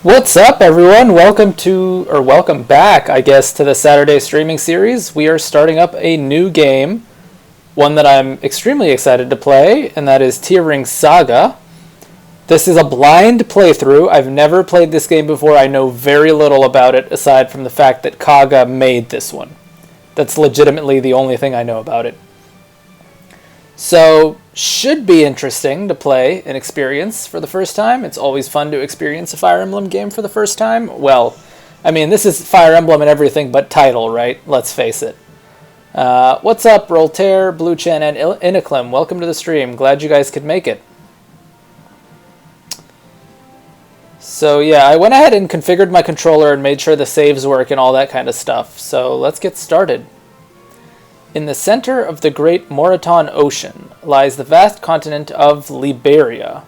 What's up, everyone? Welcome back, I guess, to the Saturday streaming series. We are starting up a new game, one that I'm extremely excited to play, and that is Ring Saga. This is a blind playthrough. I've never played this game before. I know very little about it, aside from the fact that Kaga made this one. That's legitimately the only thing I know about it. So, should be interesting to play and experience for the first time. It's always fun to experience a Fire Emblem game for the first time. Well, I mean, this is Fire Emblem and everything but title, right? Let's face it. What's up, Roltaire, Blue Chen, and Iniclim? Welcome to the stream. Glad you guys could make it. So yeah, I went ahead and configured my controller and made sure the saves work and all that kind of stuff. So let's get started. In the center of the great Moraton Ocean lies the vast continent of Liberia.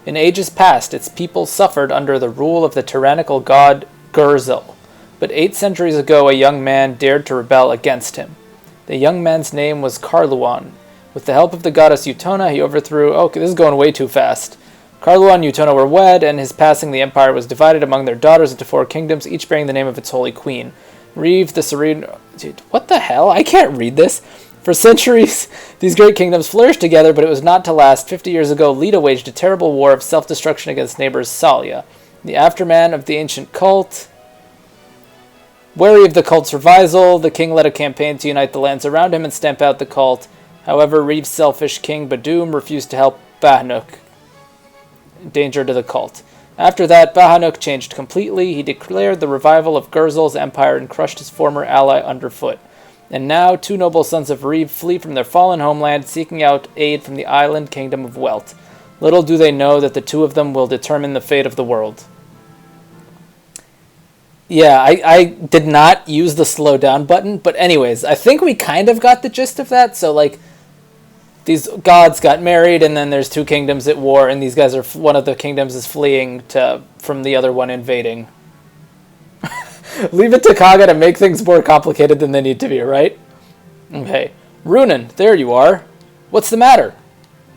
In ages past, its people suffered under the rule of the tyrannical god Gurzel, but 8 centuries ago a young man dared to rebel against him. The young man's name was Carluan. With the help of the goddess Utona, he overthrew... Okay, this is going way too fast. Carluan and Utona were wed, and his passing the empire was divided among their daughters into 4 kingdoms, each bearing the name of its holy queen. Reeve the Serene... Dude, what the hell? I can't read this. For centuries, these great kingdoms flourished together, but it was not to last. 50 years ago, Lita waged a terrible war of self-destruction against neighbors Salia. The aftermath of the ancient cult... Wary of the cult's revival, the king led a campaign to unite the lands around him and stamp out the cult. However, Reeve's selfish king, Badoom, refused to help Bahnuk, danger to the cult. After that, Bahanuk changed completely. He declared the revival of Gurzel's empire and crushed his former ally underfoot. And now, 2 noble sons of Reeve flee from their fallen homeland, seeking out aid from the island kingdom of Welt. Little do they know that the 2 of them will determine the fate of the world. Yeah, I did not use the slow down button, but anyways, I think we kind of got the gist of that. So, like, these gods got married, and then there's 2 kingdoms at war, and these guys are... One of the kingdoms is fleeing from the other one invading. Leave it to Kaga to make things more complicated than they need to be, right? Okay. Runen, there you are. What's the matter?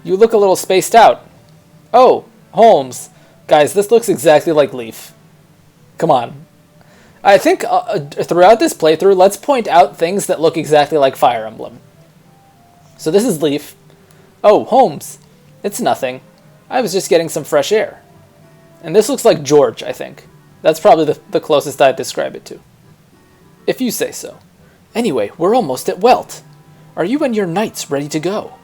You look a little spaced out. Oh, Holmes. Guys, this looks exactly like Leaf. Come on. I think throughout this playthrough, let's point out things that look exactly like Fire Emblem. So this is Leaf. Oh, Holmes. It's nothing. I was just getting some fresh air. And this looks like George, I think. That's probably the closest I'd describe it to. If you say so. Anyway, we're almost at Welt. Are you and your knights ready to go?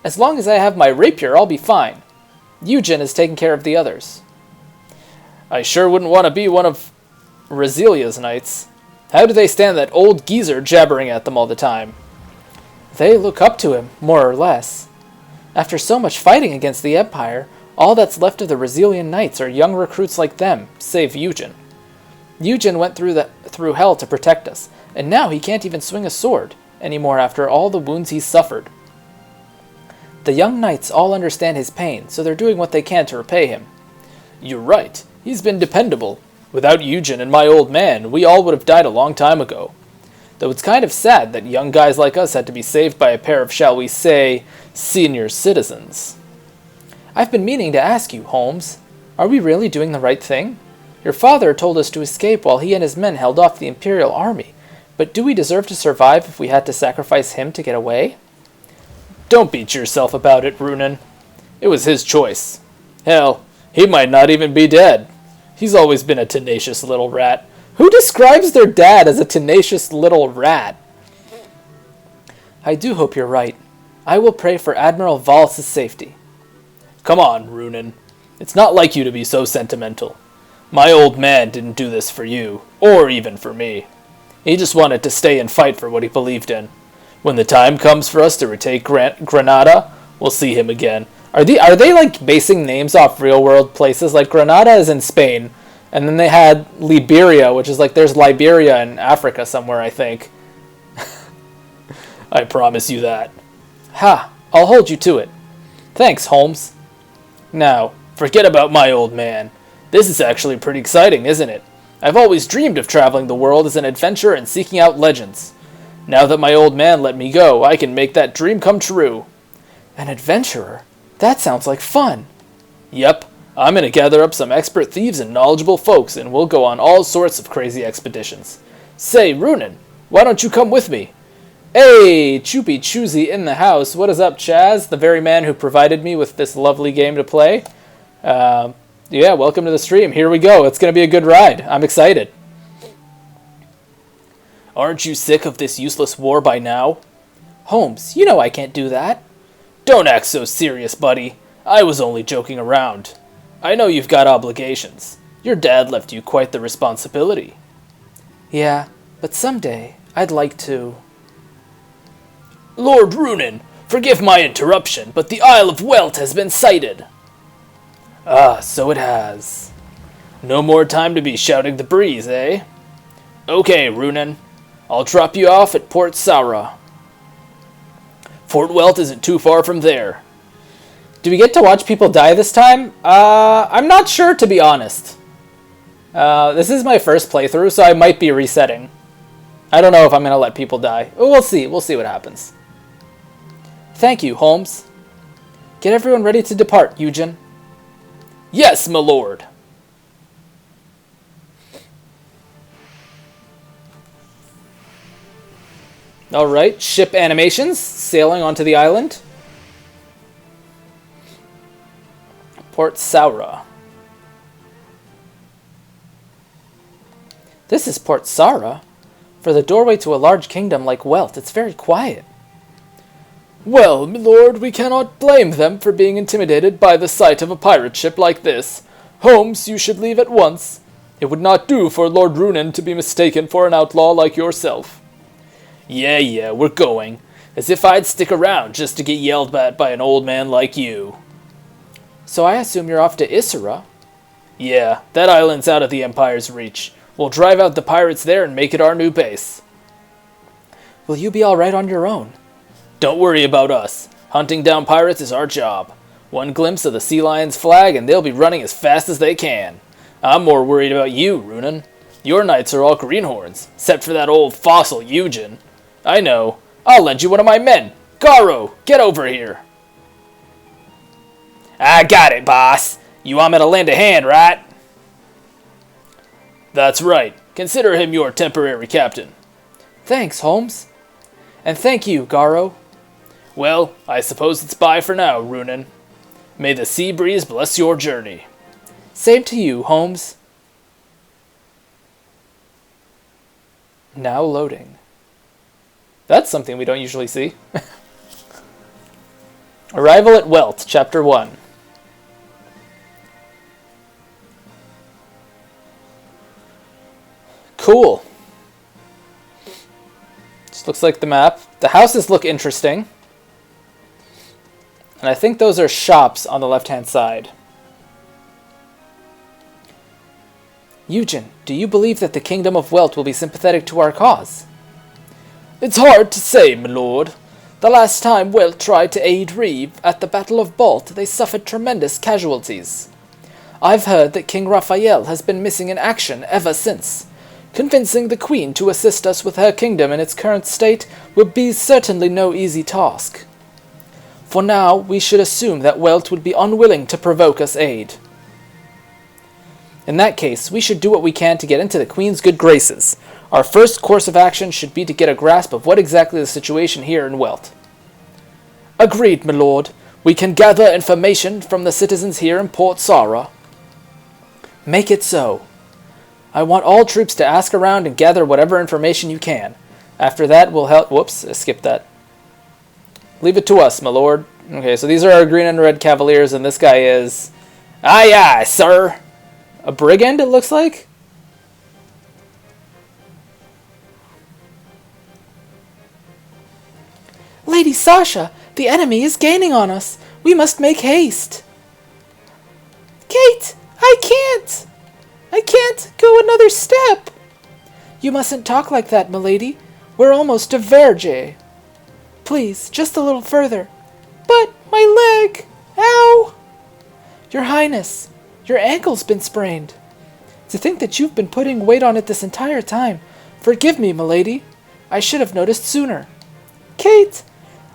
As long as I have my rapier, I'll be fine. Eugen is taking care of the others. I sure wouldn't want to be one of Rezilia's knights. How do they stand that old geezer jabbering at them all the time? They look up to him, more or less. After so much fighting against the Empire, all that's left of the Rezilian Knights are young recruits like them, save Eugen. Eugen went through hell to protect us, and now he can't even swing a sword anymore after all the wounds he's suffered. The young knights all understand his pain, so they're doing what they can to repay him. You're right. He's been dependable. Without Eugen and my old man, we all would have died a long time ago. Though it's kind of sad that young guys like us had to be saved by a pair of, shall we say, senior citizens. I've been meaning to ask you, Holmes, are we really doing the right thing? Your father told us to escape while he and his men held off the Imperial army, but do we deserve to survive if we had to sacrifice him to get away? Don't beat yourself about it, Runen. It was his choice. Hell, he might not even be dead. He's always been a tenacious little rat. Who describes their dad as a tenacious little rat? I do hope you're right. I will pray for Admiral Vals's safety. Come on, Runen. It's not like you to be so sentimental. My old man didn't do this for you, or even for me. He just wanted to stay and fight for what he believed in. When the time comes for us to retake Granada, we'll see him again. Are they like basing names off real world places? Like Granada is in Spain. And then they had Liberia, which is like there's Liberia in Africa somewhere, I think. I promise you that. Ha! I'll hold you to it. Thanks, Holmes. Now, forget about my old man. This is actually pretty exciting, isn't it? I've always dreamed of traveling the world as an adventurer and seeking out legends. Now that my old man let me go, I can make that dream come true. An adventurer? That sounds like fun. Yep. I'm going to gather up some expert thieves and knowledgeable folks, and we'll go on all sorts of crazy expeditions. Say, Runen, why don't you come with me? Hey, Choopy Choozy in the house. What is up, Chaz? The very man who provided me with this lovely game to play. Yeah, welcome to the stream. Here we go. It's going to be a good ride. I'm excited. Aren't you sick of this useless war by now? Holmes, you know I can't do that. Don't act so serious, buddy. I was only joking around. I know you've got obligations. Your dad left you quite the responsibility. Yeah, but someday I'd like to... Lord Runen, forgive my interruption, but the Isle of Welt has been sighted. Ah, so it has. No more time to be shouting the breeze, eh? Okay, Runen. I'll drop you off at Port Saga. Fort Welt isn't too far from there. Do we get to watch people die this time? I'm not sure, to be honest. This is my first playthrough, so I might be resetting. I don't know if I'm going to let people die. We'll see. We'll see what happens. Thank you, Holmes. Get everyone ready to depart, Eugen. Yes, my lord. Alright, ship animations, sailing onto the island. Port Saga. This is Port Saga. For the doorway to a large kingdom like Welt, it's very quiet. Well, my lord, we cannot blame them for being intimidated by the sight of a pirate ship like this. Holmes, you should leave at once. It would not do for Lord Runen to be mistaken for an outlaw like yourself. Yeah, we're going. As if I'd stick around just to get yelled at by an old man like you. So I assume you're off to Isra? Yeah, that island's out of the Empire's reach. We'll drive out the pirates there and make it our new base. Will you be alright on your own? Don't worry about us. Hunting down pirates is our job. One glimpse of the Sea Lion's flag and they'll be running as fast as they can. I'm more worried about you, Runen. Your knights are all greenhorns, except for that old fossil Eugen. I know. I'll lend you one of my men. Garo, get over here. I got it, boss. You want me to lend a hand, right? That's right. Consider him your temporary captain. Thanks, Holmes. And thank you, Garo. Well, I suppose it's bye for now, Runen. May the sea breeze bless your journey. Same to you, Holmes. Now loading. That's something we don't usually see. Arrival at Welt, Chapter 1. Cool. Just looks like the map. The houses look interesting. And I think those are shops on the left-hand side. Eugen, do you believe that the Kingdom of Welt will be sympathetic to our cause? It's hard to say, my lord. The last time Welt tried to aid Reeve at the Battle of Balt, they suffered tremendous casualties. I've heard that King Raphael has been missing in action ever since. Convincing the Queen to assist us with her kingdom in its current state will be certainly no easy task. For now, we should assume that Welt would be unwilling to provoke us aid. In that case, we should do what we can to get into the Queen's good graces. Our first course of action should be to get a grasp of what exactly the situation here in Welt. Agreed, my lord. We can gather information from the citizens here in Port Saga. Make it so. I want all troops to ask around and gather whatever information you can. After that, we'll help... Whoops, I skipped that. Leave it to us, my lord. Okay, so these are our green and red cavaliers, and this guy is... Aye, aye, sir. A brigand, it looks like? Lady Sasha, the enemy is gaining on us. We must make haste. Kate, I can't. I can't go another step. You mustn't talk like that, milady. We're almost to Verge. Please, just a little further. But my leg. Ow. Your Highness, your ankle's been sprained. To think that you've been putting weight on it this entire time. Forgive me, milady. I should have noticed sooner. Kate,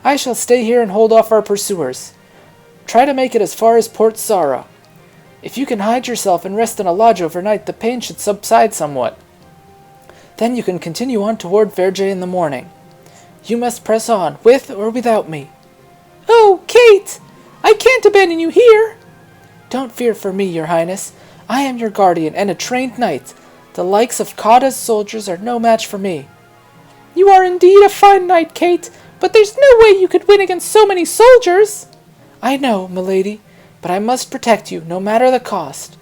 I shall stay here and hold off our pursuers. Try to make it as far as Port Saga. If you can hide yourself and rest in a lodge overnight, the pain should subside somewhat. Then you can continue on toward Verge in the morning. You must press on, with or without me. Oh, Kate! I can't abandon you here! Don't fear for me, your highness. I am your guardian and a trained knight. The likes of Kata's soldiers are no match for me. You are indeed a fine knight, Kate, but there's no way you could win against so many soldiers. I know, milady, but I must protect you, no matter the cost.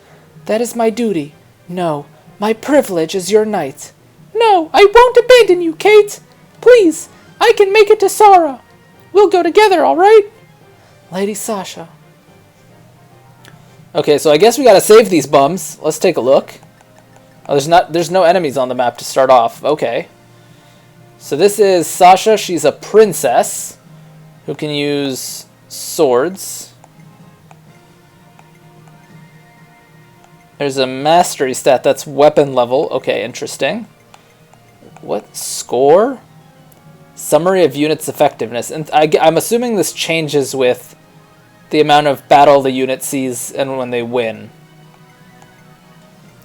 That is my duty. No, my privilege as your knight. No, I won't abandon you, Kate. Please, I can make it to Sara. We'll go together, all right? Lady Sasha. Okay, so I guess we gotta save these bums. Let's take a look. Oh, there's no enemies on the map to start off. Okay. So this is Sasha. She's a princess who can use swords. There's a mastery stat that's weapon level. Okay, interesting. What? Score? Summary of unit's effectiveness. And I'm assuming this changes with the amount of battle the unit sees and when they win.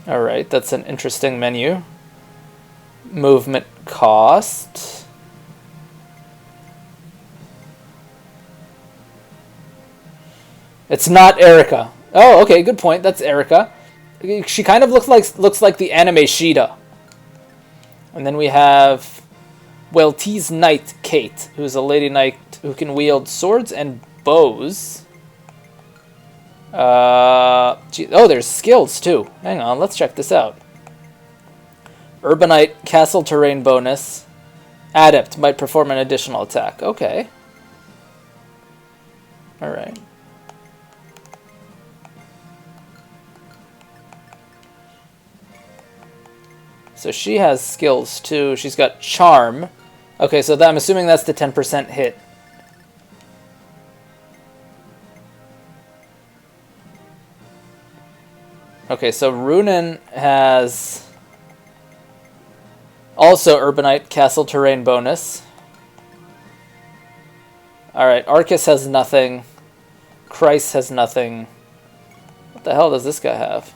Alright, that's an interesting menu. Movement cost. It's not Erica. Oh, okay, good point. That's Erica. She kind of looks like the anime Sheeta. And then we have Welty's Knight Kate, who's a lady knight who can wield swords and bows. Oh, there's skills too. Hang on, let's check this out. Urbanite, castle terrain bonus. Adept, might perform an additional attack. Okay. Alright. So she has skills too. She's got charm. Okay, so I'm assuming that's the 10% hit. Okay, so Runen has also Urbanite, castle terrain bonus. Alright, Arcus has nothing. Christ has nothing. What the hell does this guy have?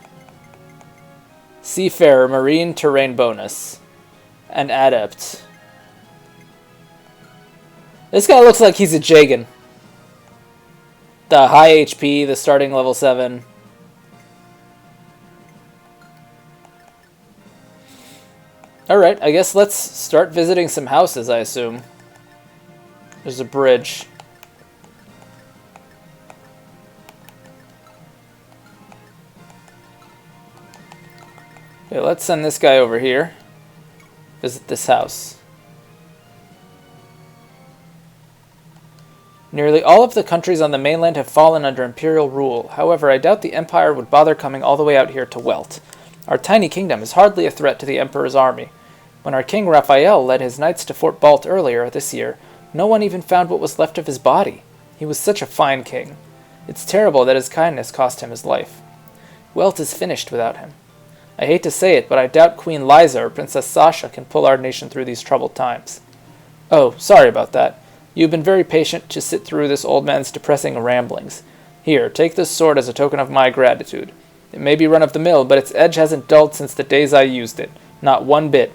Seafarer, marine terrain bonus. And adept. This guy looks like he's a Jagan. The high HP, the starting level 7. Alright, I guess let's start visiting some houses, I assume. There's a bridge. Okay, let's send this guy over here. Visit this house. Nearly all of the countries on the mainland have fallen under imperial rule. However, I doubt the Empire would bother coming all the way out here to Welt. Our tiny kingdom is hardly a threat to the Emperor's army. When our King Raphael led his knights to Fort Balt earlier this year, no one even found what was left of his body. He was such a fine king. It's terrible that his kindness cost him his life. Welt is finished without him. I hate to say it, but I doubt Queen Liza or Princess Sasha can pull our nation through these troubled times. Oh, sorry about that. You've been very patient to sit through this old man's depressing ramblings. Here, take this sword as a token of my gratitude. It may be run-of-the-mill, but its edge hasn't dulled since the days I used it. Not one bit.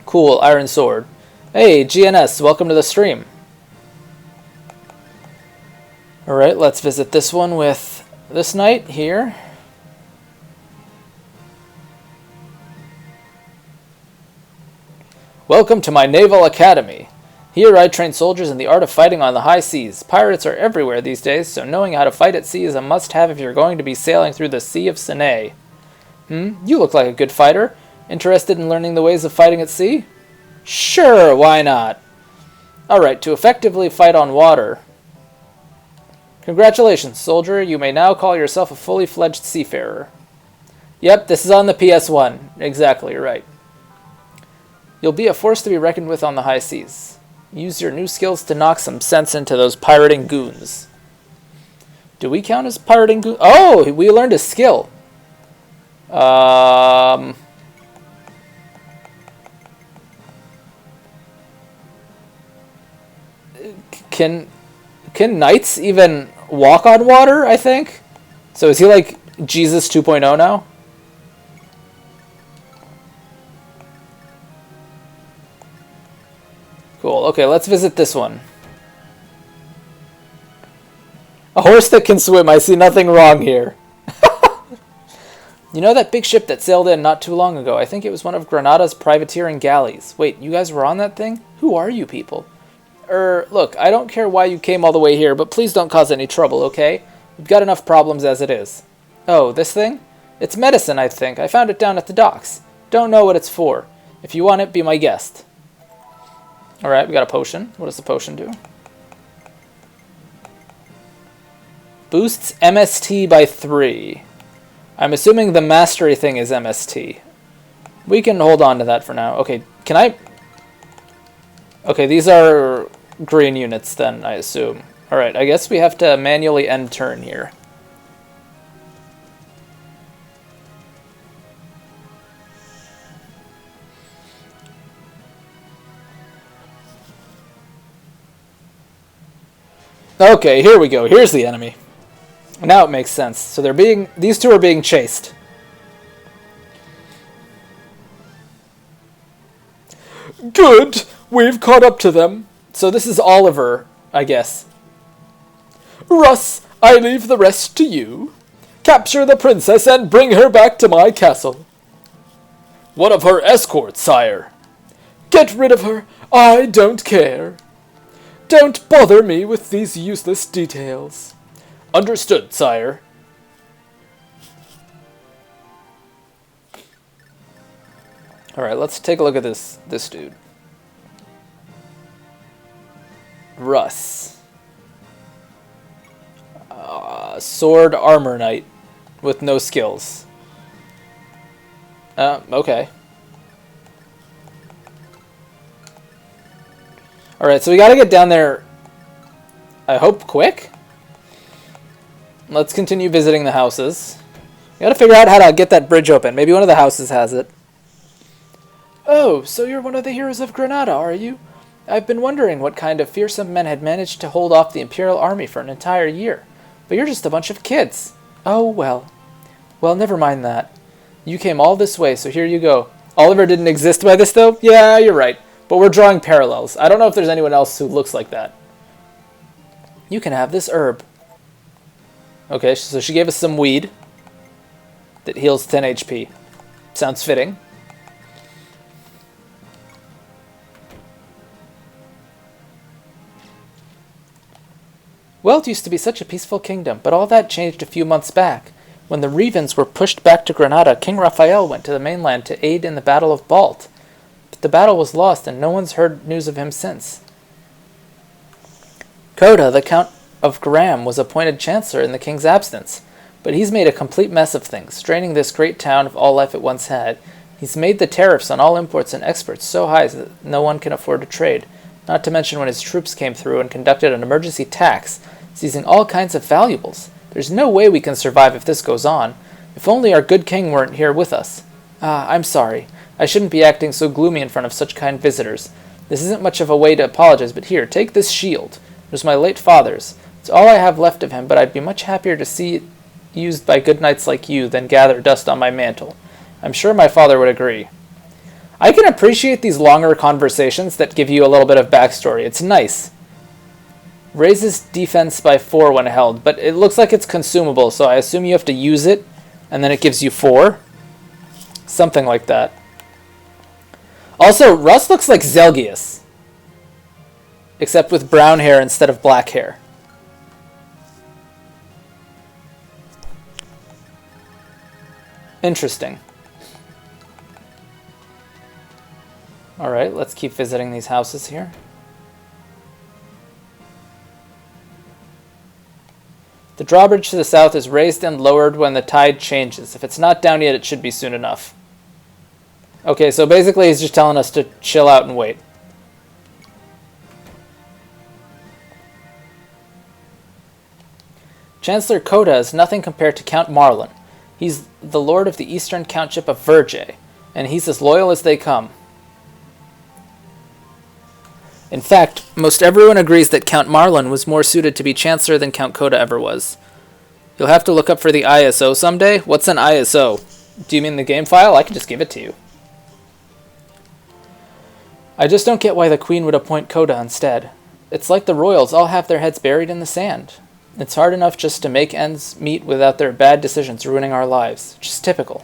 Cool, iron sword. Hey, GNS, welcome to the stream. Alright, let's visit this one with this knight here. Welcome to my naval academy. Here I train soldiers in the art of fighting on the high seas. Pirates are everywhere these days, so knowing how to fight at sea is a must-have if you're going to be sailing through the Sea of Sinai. You look like a good fighter. Interested in learning the ways of fighting at sea? Sure, why not? Alright, to effectively fight on water. Congratulations, soldier. You may now call yourself a fully fledged seafarer. Yep, this is on the PS1. Exactly, right. You'll be a force to be reckoned with on the high seas. Use your new skills to knock some sense into those pirating goons. Do we count as pirating goons? Oh, we learned a skill. Can knights even walk on water, I think. So is he like Jesus 2.0 now? Cool. Okay, let's visit this one. A horse that can swim. I see nothing wrong here. You know that big ship that sailed in not too long ago? I think it was one of Granada's privateering galleys. Wait, you guys were on that thing? Who are you people? Look, I don't care why you came all the way here, but please don't cause any trouble, okay? We've got enough problems as it is. Oh, this thing? It's medicine, I think. I found it down at the docks. Don't know what it's for. If you want it, be my guest. Alright, we got a potion. What does the potion do? Boosts MST by 3. I'm assuming the mastery thing is MST. We can hold on to that for now. Okay, can I... Okay, these are green units then, I assume. Alright, I guess we have to manually end turn here. Okay, here we go. Here's the enemy. Now it makes sense. So these two are being chased. Good! We've caught up to them. So this is Oliver, I guess. Russ, I leave the rest to you. Capture the princess and bring her back to my castle. One of her escorts, sire. Get rid of her. I don't care. Don't bother me with these useless details. Understood, sire. Alright, let's take a look at this dude. Russ. Sword armor knight with no skills. Okay. Alright, so we gotta get down there, I hope, quick? Let's continue visiting the houses. We gotta figure out how to get that bridge open. Maybe one of the houses has it. Oh, so you're one of the heroes of Granada, are you? I've been wondering what kind of fearsome men had managed to hold off the Imperial Army for an entire year. But you're just a bunch of kids. Oh, well. Well, never mind that. You came all this way, so here you go. Oliver didn't exist by this, though? Yeah, you're right. But we're drawing parallels. I don't know if there's anyone else who looks like that. You can have this herb. Okay, so she gave us some weed that heals 10 HP. Sounds fitting. Well, it used to be such a peaceful kingdom, but all that changed a few months back. When the Revens were pushed back to Granada, King Raphael went to the mainland to aid in the Battle of Balt. But the battle was lost, and no one's heard news of him since. Coda, the Count of Graham, was appointed Chancellor in the king's absence, but he's made a complete mess of things, straining this great town of all life it once had. He's made the tariffs on all imports and exports so high that no one can afford to trade, not to mention when his troops came through and conducted an emergency tax, seizing all kinds of valuables. There's no way we can survive if this goes on. If only our good king weren't here with us. I'm sorry. I shouldn't be acting so gloomy in front of such kind visitors. This isn't much of a way to apologize, but here, take this shield. It was my late father's. It's all I have left of him, but I'd be much happier to see it used by good knights like you than gather dust on my mantle. I'm sure my father would agree. I can appreciate these longer conversations that give you a little bit of backstory. It's nice. Raises defense by 4 when held, but it looks like it's consumable, so I assume you have to use it, and then it gives you 4? Something like that. Also, Russ looks like Zelgius, except with brown hair instead of black hair. Interesting. Alright, let's keep visiting these houses here. The drawbridge to the south is raised and lowered when the tide changes. If it's not down yet, it should be soon enough. Okay, so basically he's just telling us to chill out and wait. Chancellor Coda is nothing compared to Count Marlin. He's the lord of the eastern countship of Verge, and he's as loyal as they come. In fact, most everyone agrees that Count Marlin was more suited to be Chancellor than Count Koda ever was. You'll have to look up for the ISO someday. What's an ISO? Do you mean the game file? I can just give it to you. I just don't get why the Queen would appoint Koda instead. It's like the royals all have their heads buried in the sand. It's hard enough just to make ends meet without their bad decisions ruining our lives. Just typical.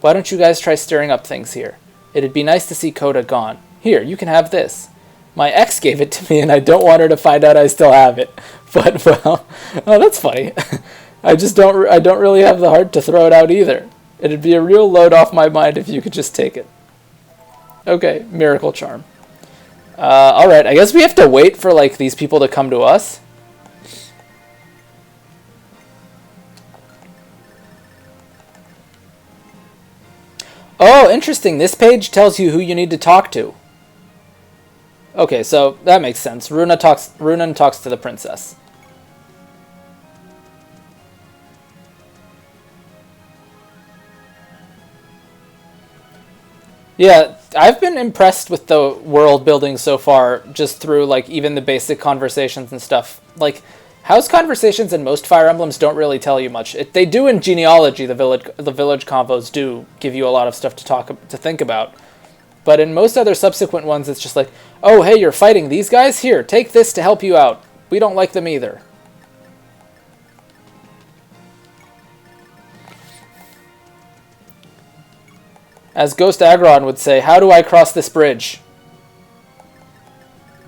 Why don't you guys try stirring up things here? It'd be nice to see Koda gone. Here, you can have this. My ex gave it to me and I don't want her to find out I still have it. But, well, oh, that's funny. I don't really have the heart to throw it out either. It'd be a real load off my mind if you could just take it. Okay, miracle charm. Alright, I guess we have to wait for, like, these people to come to us. Oh, interesting. This page tells you who you need to talk to. Okay, so that makes sense. Runan talks to the princess. Yeah, I've been impressed with the world building so far, just through, like, even the basic conversations and stuff. Like, house conversations in most Fire Emblems don't really tell you much. They do in Genealogy, the village convos do give you a lot of stuff to think about. But in most other subsequent ones, it's just like, oh, hey, you're fighting these guys? Here, take this to help you out. We don't like them either. As Ghost Agron would say, how do I cross this bridge?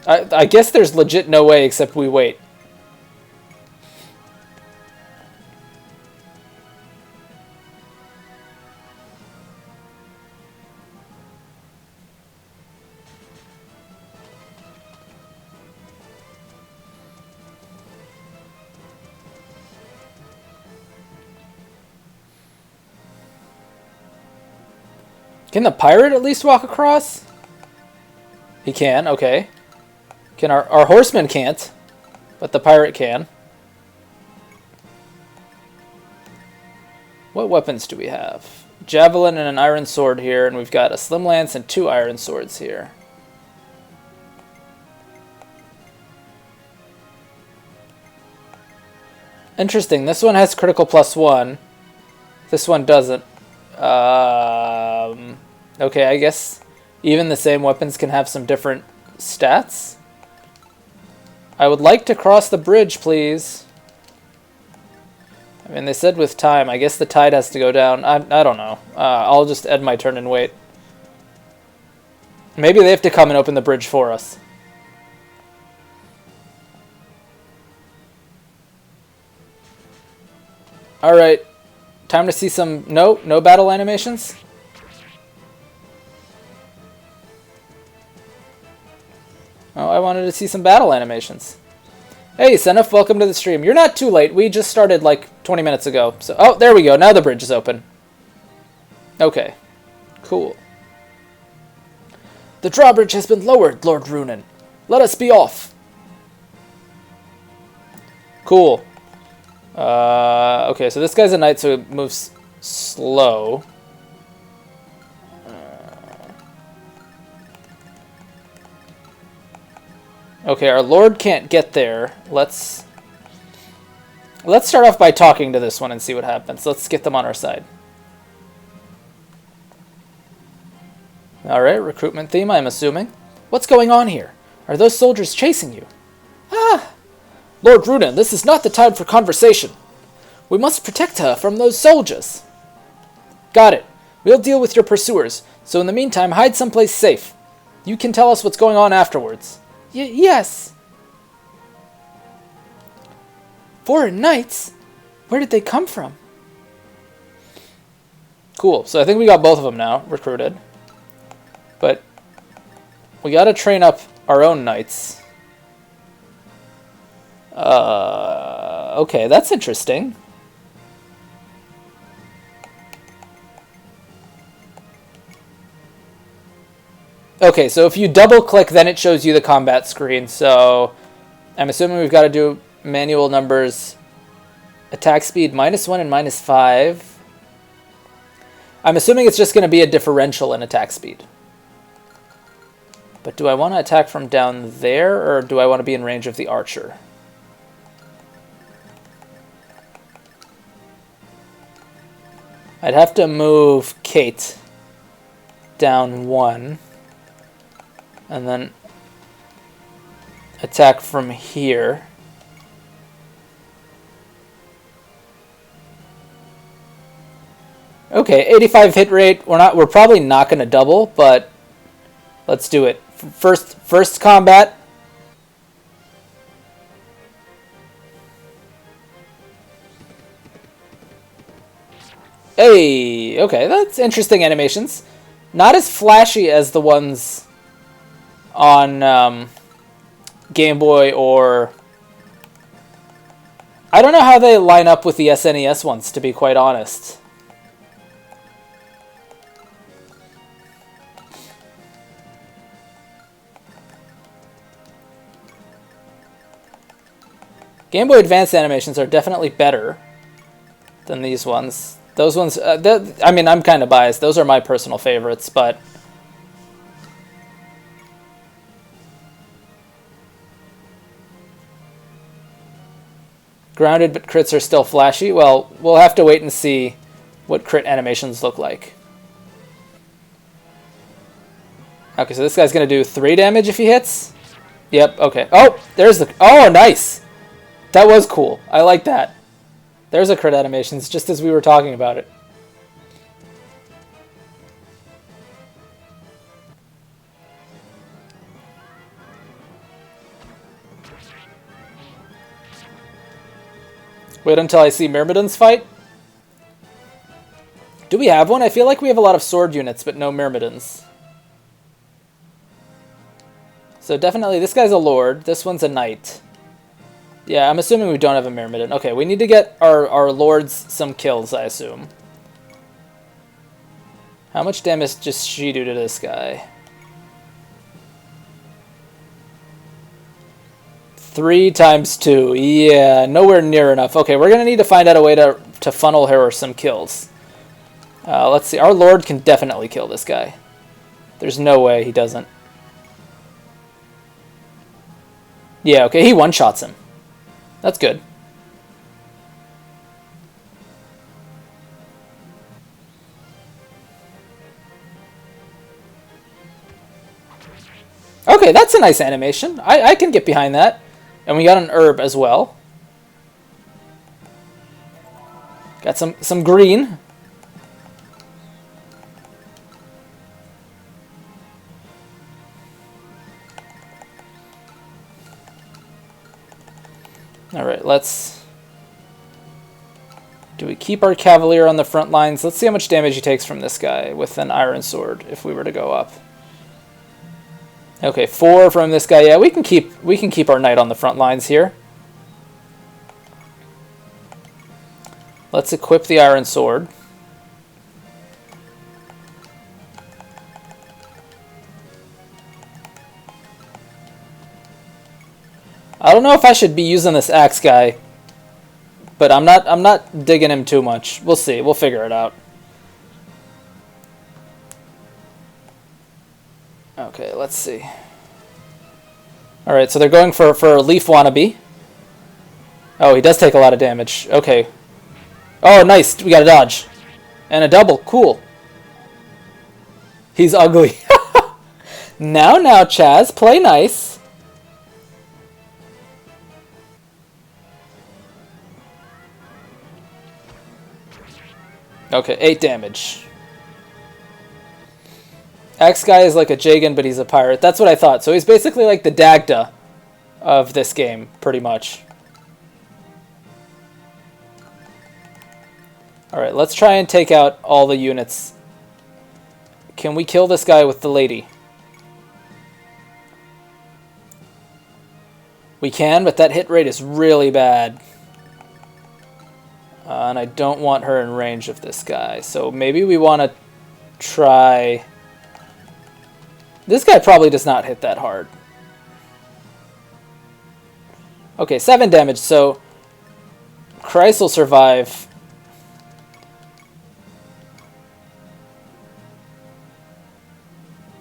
I guess there's legit no way except we wait. Can the pirate at least walk across? He can, okay. Can our horseman can't, but the pirate can. What weapons do we have? Javelin and an iron sword here, and we've got a slim lance and 2 iron swords here. Interesting, this one has critical +1. This one doesn't. Okay, I guess even the same weapons can have some different stats. I would like to cross the bridge, please. I mean, they said with time. I guess the tide has to go down. I don't know. I'll just end my turn and wait. Maybe they have to come and open the bridge for us. Alright. Time to see some... No battle animations? Oh, I wanted to see some battle animations. Hey, Senef, welcome to the stream. You're not too late. We just started like 20 minutes ago. So, oh, there we go. Now the bridge is open. Okay. Cool. The drawbridge has been lowered, Lord Runan. Let us be off. Cool. Okay, so this guy's a knight, so it moves slow. Okay, our lord can't get there. Let's start off by talking to this one and see what happens. Let's get them on our side. Alright, recruitment theme, I'm assuming. What's going on here? Are those soldiers chasing you? Ah! Lord Runan, this is not the time for conversation. We must protect her from those soldiers. Got it. We'll deal with your pursuers, so in the meantime, hide someplace safe. You can tell us what's going on afterwards. Yes. Foreign knights? Where did they come from? Cool, so I think we got both of them now, recruited. But we gotta train up our own knights. Okay, that's interesting. Okay, so if you double-click, then it shows you the combat screen. So I'm assuming we've got to do manual numbers. Attack speed -1 and -5. I'm assuming it's just going to be a differential in attack speed. But do I want to attack from down there, or do I want to be in range of the archer? I'd have to move Kate down 1, and then attack from here. Okay, 85 hit rate. We're probably not going to double, but let's do it. First combat. Hey, okay, that's interesting animations. Not as flashy as the ones on Game Boy, or I don't know how they line up with the SNES ones, to be quite honest. Game Boy Advance animations are definitely better than these ones. Those ones, I mean, I'm kind of biased. Those are my personal favorites, but grounded but crits are still flashy. Well, we'll have to wait and see what crit animations look like. Okay, so this guy's going to do 3 damage if he hits. Yep, okay. Oh, there's the... Oh, nice! That was cool. I like that. There's a crit animations, just as we were talking about it. Wait until I see Myrmidons fight? Do we have one? I feel like we have a lot of sword units, but no Myrmidons. So definitely, this guy's a lord. This one's a knight. Yeah, I'm assuming we don't have a Myrmidon. Okay, we need to get our lords some kills, I assume. How much damage does she do to this guy? 3 times 2. Yeah, nowhere near enough. Okay, we're going to need to find out a way to funnel her some kills. Let's see. Our lord can definitely kill this guy. There's no way he doesn't. Yeah, okay, he one-shots him. That's good. Okay, that's a nice animation. I can get behind that. And we got an herb as well. Got some green. Alright, let's... Do we keep our Cavalier on the front lines? Let's see how much damage he takes from this guy with an Iron Sword, if we were to go up. Okay, 4 from this guy. Yeah, we can keep our Knight on the front lines here. Let's equip the Iron Sword. I don't know if I should be using this axe guy, but I'm not digging him too much. We'll see. We'll figure it out. Okay, let's see. All right, so they're going for a Leaf Wannabe. Oh, he does take a lot of damage. Okay. Oh, nice. We got a dodge. And a double. Cool. He's ugly. Now, Chaz. Play nice. Okay, 8 damage. Axe guy is like a Jagan, but he's a pirate. That's what I thought. So he's basically like the Dagda of this game, pretty much. Alright, let's try and take out all the units. Can we kill this guy with the lady? We can, but that hit rate is really bad. And I don't want her in range of this guy. So maybe we want to try... This guy probably does not hit that hard. Okay, 7 damage, so Christ will survive.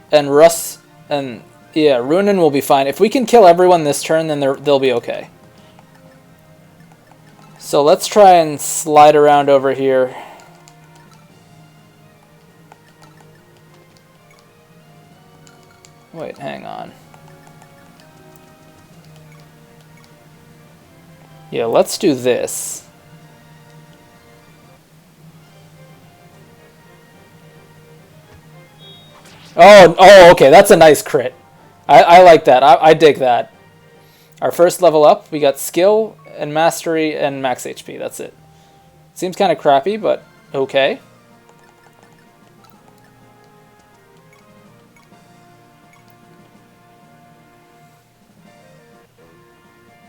And Russ, and Yeah, Runin will be fine. If we can kill everyone this turn, then they'll be okay. So let's try and slide around over here. Wait, hang on. Yeah, let's do this. Oh, okay, that's a nice crit. I like that. I dig that. Our first level up, we got skill and mastery and max HP. That's it. Seems kind of crappy, but okay.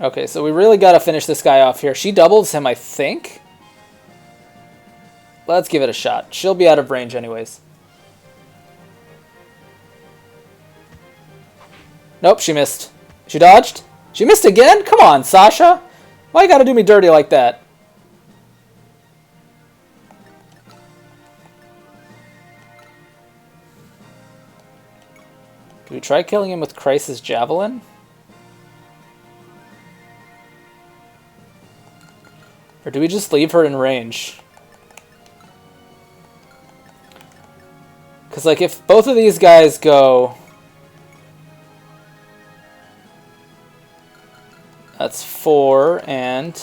Okay, so we really got to finish this guy off here. She doubles him, I think. Let's give it a shot. She'll be out of range anyways. Nope, she missed. She dodged? She missed again? Come on, Sasha. Why you gotta do me dirty like that? Do we try killing him with Crisis Javelin? Or do we just leave her in range? Because, like, if both of these guys go... That's 4 and...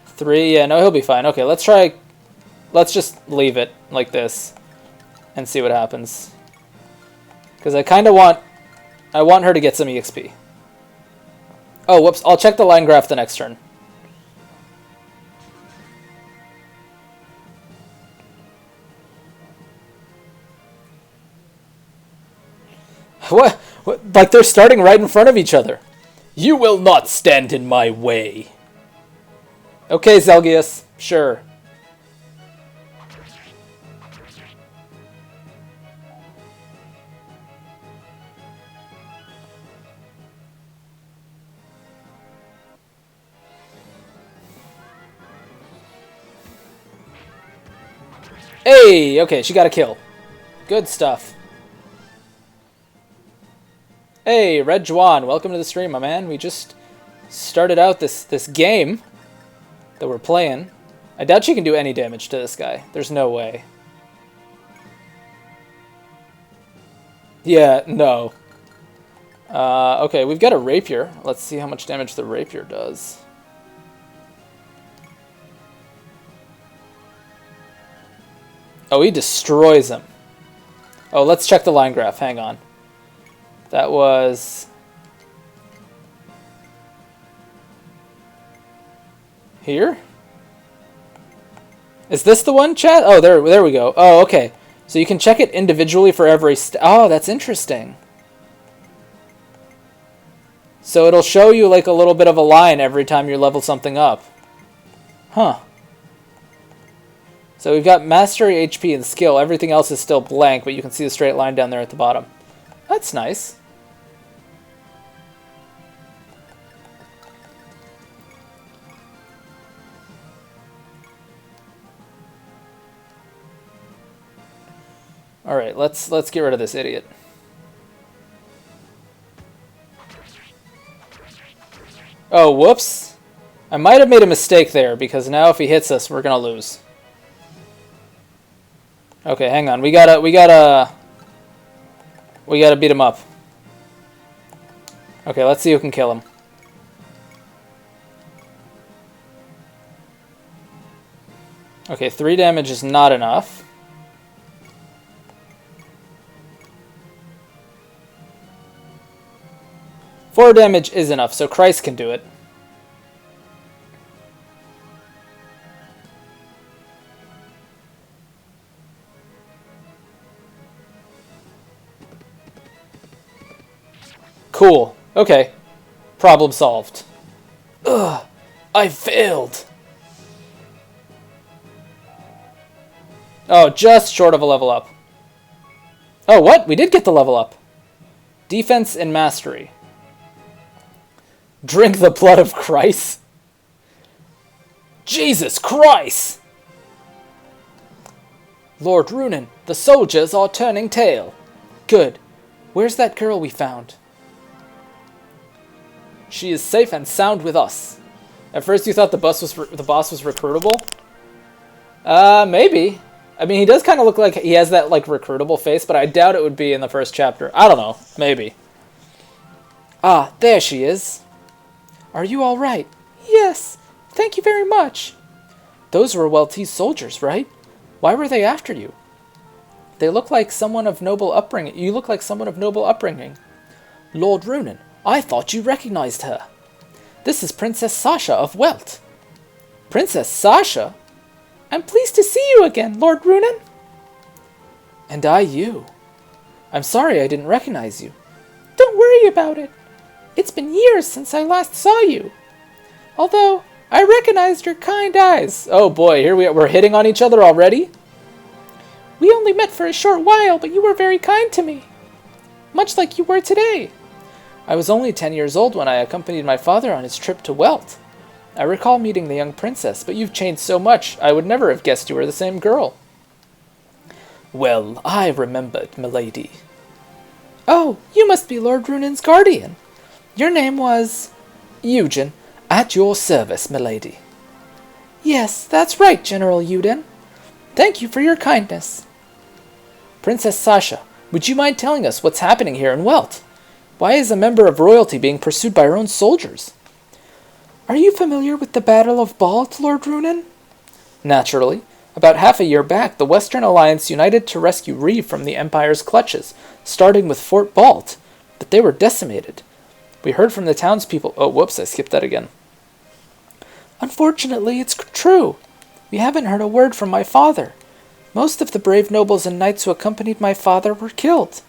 3. Yeah, no, he'll be fine. Okay, let's try... Let's just leave it like this and see what happens. Because I kind of want... I want her to get some EXP. Oh, whoops. I'll check the line graph the next turn. What? Like they're starting right in front of each other. You will not stand in my way. Okay, Zelgius. Sure. Hey! Okay, she got a kill. Good stuff. Hey, Red Juan, welcome to the stream, my man. We just started out this game that we're playing. I doubt she can do any damage to this guy. There's no way. Yeah, no. Okay, we've got a rapier. Let's see how much damage the rapier does. Oh, he destroys him. Oh, let's check the line graph. Hang on. That was... Here? Is this the one, chat? Oh, there we go. Oh, okay. So you can check it individually for every... Oh, that's interesting. So it'll show you like a little bit of a line every time you level something up. Huh. So we've got mastery, HP, and skill. Everything else is still blank, but you can see the straight line down there at the bottom. That's nice. All right, let's get rid of this idiot. Oh, whoops. I might have made a mistake there, because now if he hits us, we're gonna lose. Okay, hang on. We gotta beat him up. Okay, let's see who can kill him. Okay, 3 damage is not enough. Four damage is enough, so Christ can do it. Cool. Okay. Problem solved. Ugh. I failed. Oh, just short of a level up. Oh, what? We did get the level up. Defense and mastery. Drink the blood of Christ. Jesus Christ! Lord Runen, the soldiers are turning tail. Good. Where's that girl we found? She is safe and sound with us. At first you thought the boss was recruitable? Maybe. I mean, he does kind of look like he has that, like, recruitable face, but I doubt it would be in the first chapter. I don't know. Maybe. Ah, there she is. Are you all right? Yes. Thank you very much. Those were Welt's soldiers, right? Why were they after you? They look like someone of noble upbringing. You look like someone of noble upbringing. Lord Runen, I thought you recognized her. This is Princess Sasha of Welt. Princess Sasha? I'm pleased to see you again, Lord Runen. And I you. I'm sorry I didn't recognize you. Don't worry about it. It's been years since I last saw you. Although, I recognized your kind eyes. Oh boy, here we're hitting on each other already? We only met for a short while, but you were very kind to me. Much like you were today. I was only 10 years old when I accompanied my father on his trip to Welt. I recall meeting the young princess, but you've changed so much, I would never have guessed you were the same girl. Well, I remembered, milady. Oh, you must be Lord Runen's guardian. Your name was... Eugen, at your service, milady. Yes, that's right, General Eugen. Thank you for your kindness. Princess Sasha, would you mind telling us what's happening here in Welt? Why is a member of royalty being pursued by our own soldiers? Are you familiar with the Battle of Balt, Lord Runen? Naturally. About half a year back, the Western Alliance united to rescue Reeve from the Empire's clutches, starting with Fort Balt, but they were decimated. We heard from the townspeople... Oh, whoops, I skipped that again. Unfortunately, it's true. We haven't heard a word from my father. Most of the brave nobles and knights who accompanied my father were killed.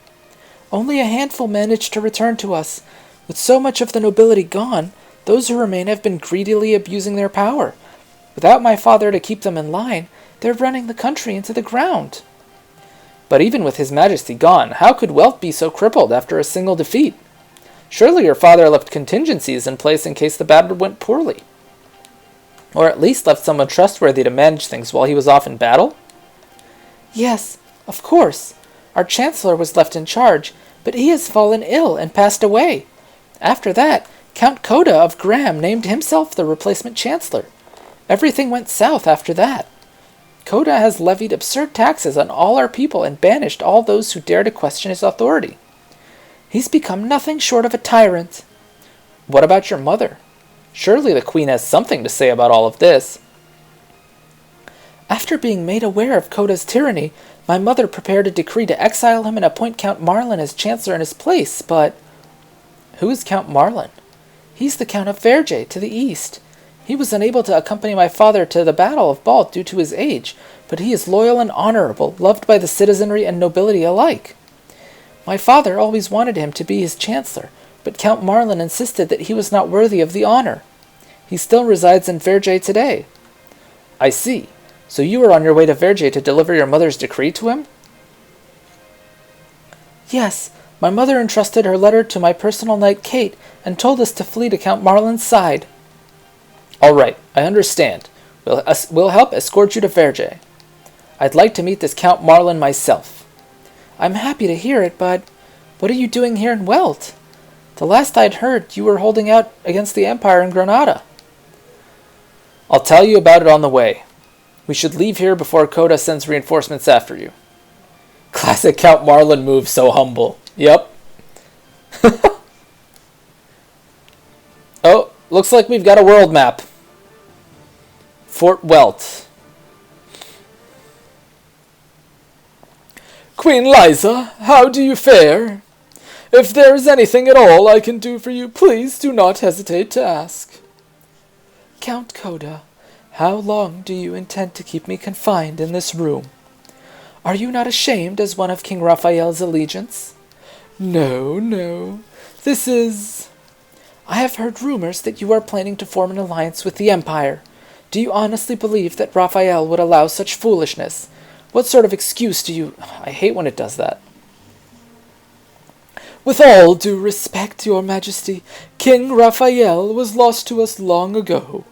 Only a handful managed to return to us. With so much of the nobility gone, those who remain have been greedily abusing their power. Without my father to keep them in line, they're running the country into the ground. But even with His Majesty gone, how could Welt be so crippled after a single defeat? Surely your father left contingencies in place in case the battle went poorly. Or at least left someone trustworthy to manage things while he was off in battle? Yes, of course. Our Chancellor was left in charge, but he has fallen ill and passed away. After that, Count Coda of Graham named himself the replacement Chancellor. Everything went south after that. Coda has levied absurd taxes on all our people and banished all those who dare to question his authority. He's become nothing short of a tyrant. What about your mother? Surely the Queen has something to say about all of this. After being made aware of Coda's tyranny, my mother prepared a decree to exile him and appoint Count Marlin as Chancellor in his place, but... Who is Count Marlin? He's the Count of Verge, to the east. He was unable to accompany my father to the Battle of Balt due to his age, but he is loyal and honorable, loved by the citizenry and nobility alike. My father always wanted him to be his Chancellor, but Count Marlin insisted that he was not worthy of the honor. He still resides in Verge today. I see. So you were on your way to Verge to deliver your mother's decree to him? Yes, my mother entrusted her letter to my personal knight Kate and told us to flee to Count Marlin's side. All right, I understand. We'll help escort you to Verge. I'd like to meet this Count Marlin myself. I'm happy to hear it, but what are you doing here in Welt? The last I'd heard, you were holding out against the Empire in Granada. I'll tell you about it on the way. We should leave here before Coda sends reinforcements after you. Classic Count Marlin move, so humble. Yep. Oh, looks like we've got a world map. Fort Welt. Queen Liza, how do you fare? If there is anything at all I can do for you, please do not hesitate to ask. Count Coda, how long do you intend to keep me confined in this room? Are you not ashamed as one of King Raphael's allegiance? No, no. This is... I have heard rumors that you are planning to form an alliance with the Empire. Do you honestly believe that Raphael would allow such foolishness? What sort of excuse do you... I hate when it does that. With all due respect, Your Majesty, King Raphael was lost to us long ago.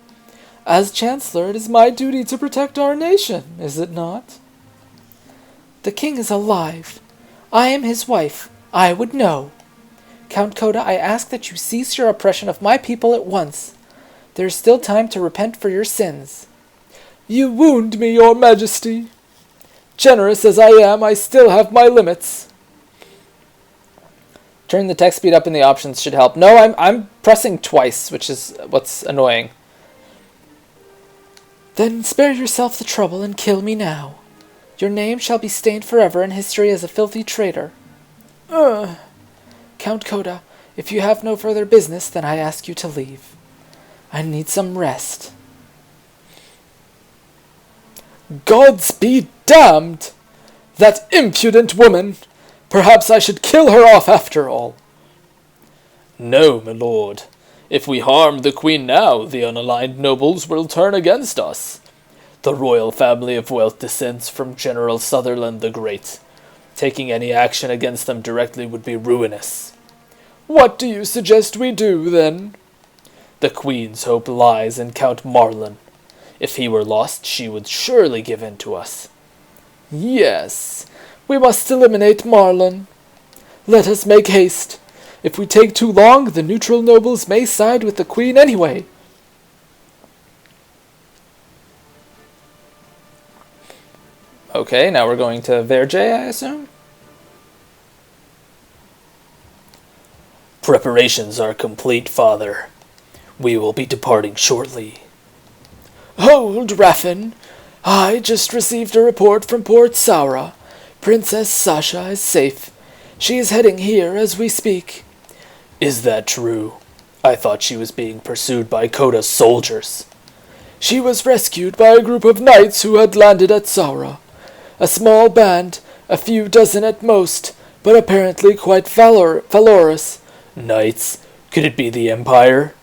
As Chancellor, it is my duty to protect our nation, is it not? The king is alive. I am his wife. I would know. Count Coda, I ask that you cease your oppression of my people at once. There is still time to repent for your sins. You wound me, your majesty. Generous as I am, I still have my limits. Turn the text speed up in the options should help. No, I'm pressing twice, which is what's annoying. Then spare yourself the trouble and kill me now. Your name shall be stained forever in history as a filthy traitor. Count Coda, if you have no further business, then I ask you to leave. I need some rest. Gods be damned! That impudent woman! Perhaps I should kill her off after all. No, my lord. If we harm the queen now, the unaligned nobles will turn against us. The royal family of wealth descends from General Sutherland the Great. Taking any action against them directly would be ruinous. What do you suggest we do, then? The queen's hope lies in Count Marlin. If he were lost, she would surely give in to us. Yes, we must eliminate Marlin. Let us make haste. If we take too long, the neutral nobles may side with the queen anyway. Okay, now we're going to Verge, I assume? Preparations are complete, father. We will be departing shortly. Hold, Raffin. I just received a report from Port Saura. Princess Sasha is safe. She is heading here as we speak. Is that true? I thought she was being pursued by Coda's soldiers. She was rescued by a group of knights who had landed at Saura. A small band, a few dozen at most, but apparently quite valorous. Knights? Could it be the Empire?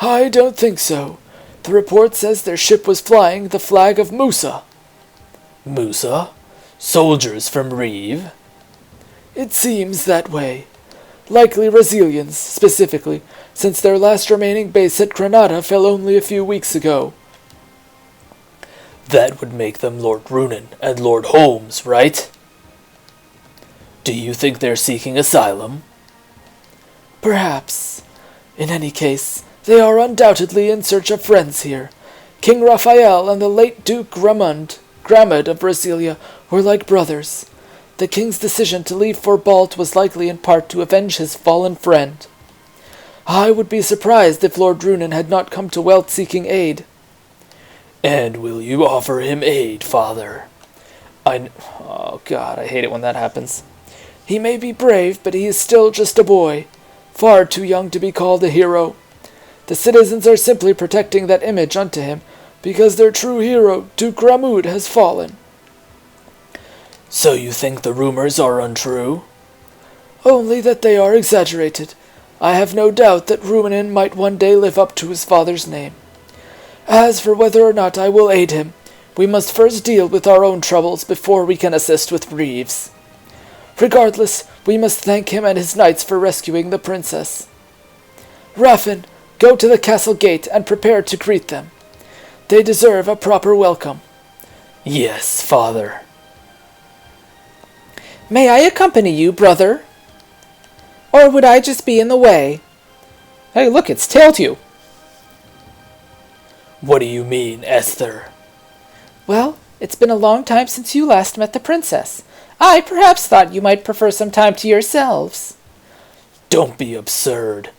I don't think so. The report says their ship was flying the flag of Musa. Musa? Soldiers from Reeve? It seems that way. Likely Brazilians, specifically, since their last remaining base at Granada fell only a few weeks ago. That would make them Lord Runin and Lord Holmes, right? Do you think they're seeking asylum? Perhaps. In any case, they are undoubtedly in search of friends here. King Raphael and the late Duke Gramund of Brasilia were like brothers. The king's decision to leave for Balt was likely in part to avenge his fallen friend. I would be surprised if Lord Runin had not come to Welt seeking aid. And will you offer him aid, father? Oh God, I hate it when that happens. He may be brave, but he is still just a boy. Far too young to be called a hero. The citizens are simply protecting that image unto him, because their true hero, Duke Gramund, has fallen. So you think the rumors are untrue? Only that they are exaggerated. I have no doubt that Runin might one day live up to his father's name. As for whether or not I will aid him, we must first deal with our own troubles before we can assist with Reeves. Regardless, we must thank him and his knights for rescuing the princess. Raffin, go to the castle gate and prepare to greet them. They deserve a proper welcome. Yes, father. May I accompany you, brother? Or would I just be in the way? Hey, look, it's Tailtew. What do you mean, Esther? Well, it's been a long time since you last met the princess. I perhaps thought you might prefer some time to yourselves. Don't be absurd.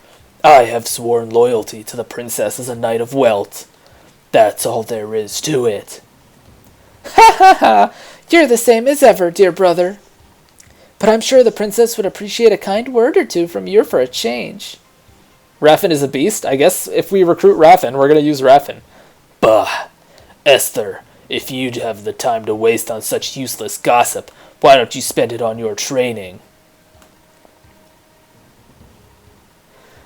I have sworn loyalty to the princess as a knight of Welt. That's all there is to it. Ha ha ha! You're the same as ever, dear brother. But I'm sure the princess would appreciate a kind word or two from you for a change. Raffin is a beast? I guess if we recruit Raffin, we're going to use Raffin. Bah! Esther, if you'd have the time to waste on such useless gossip, why don't you spend it on your training?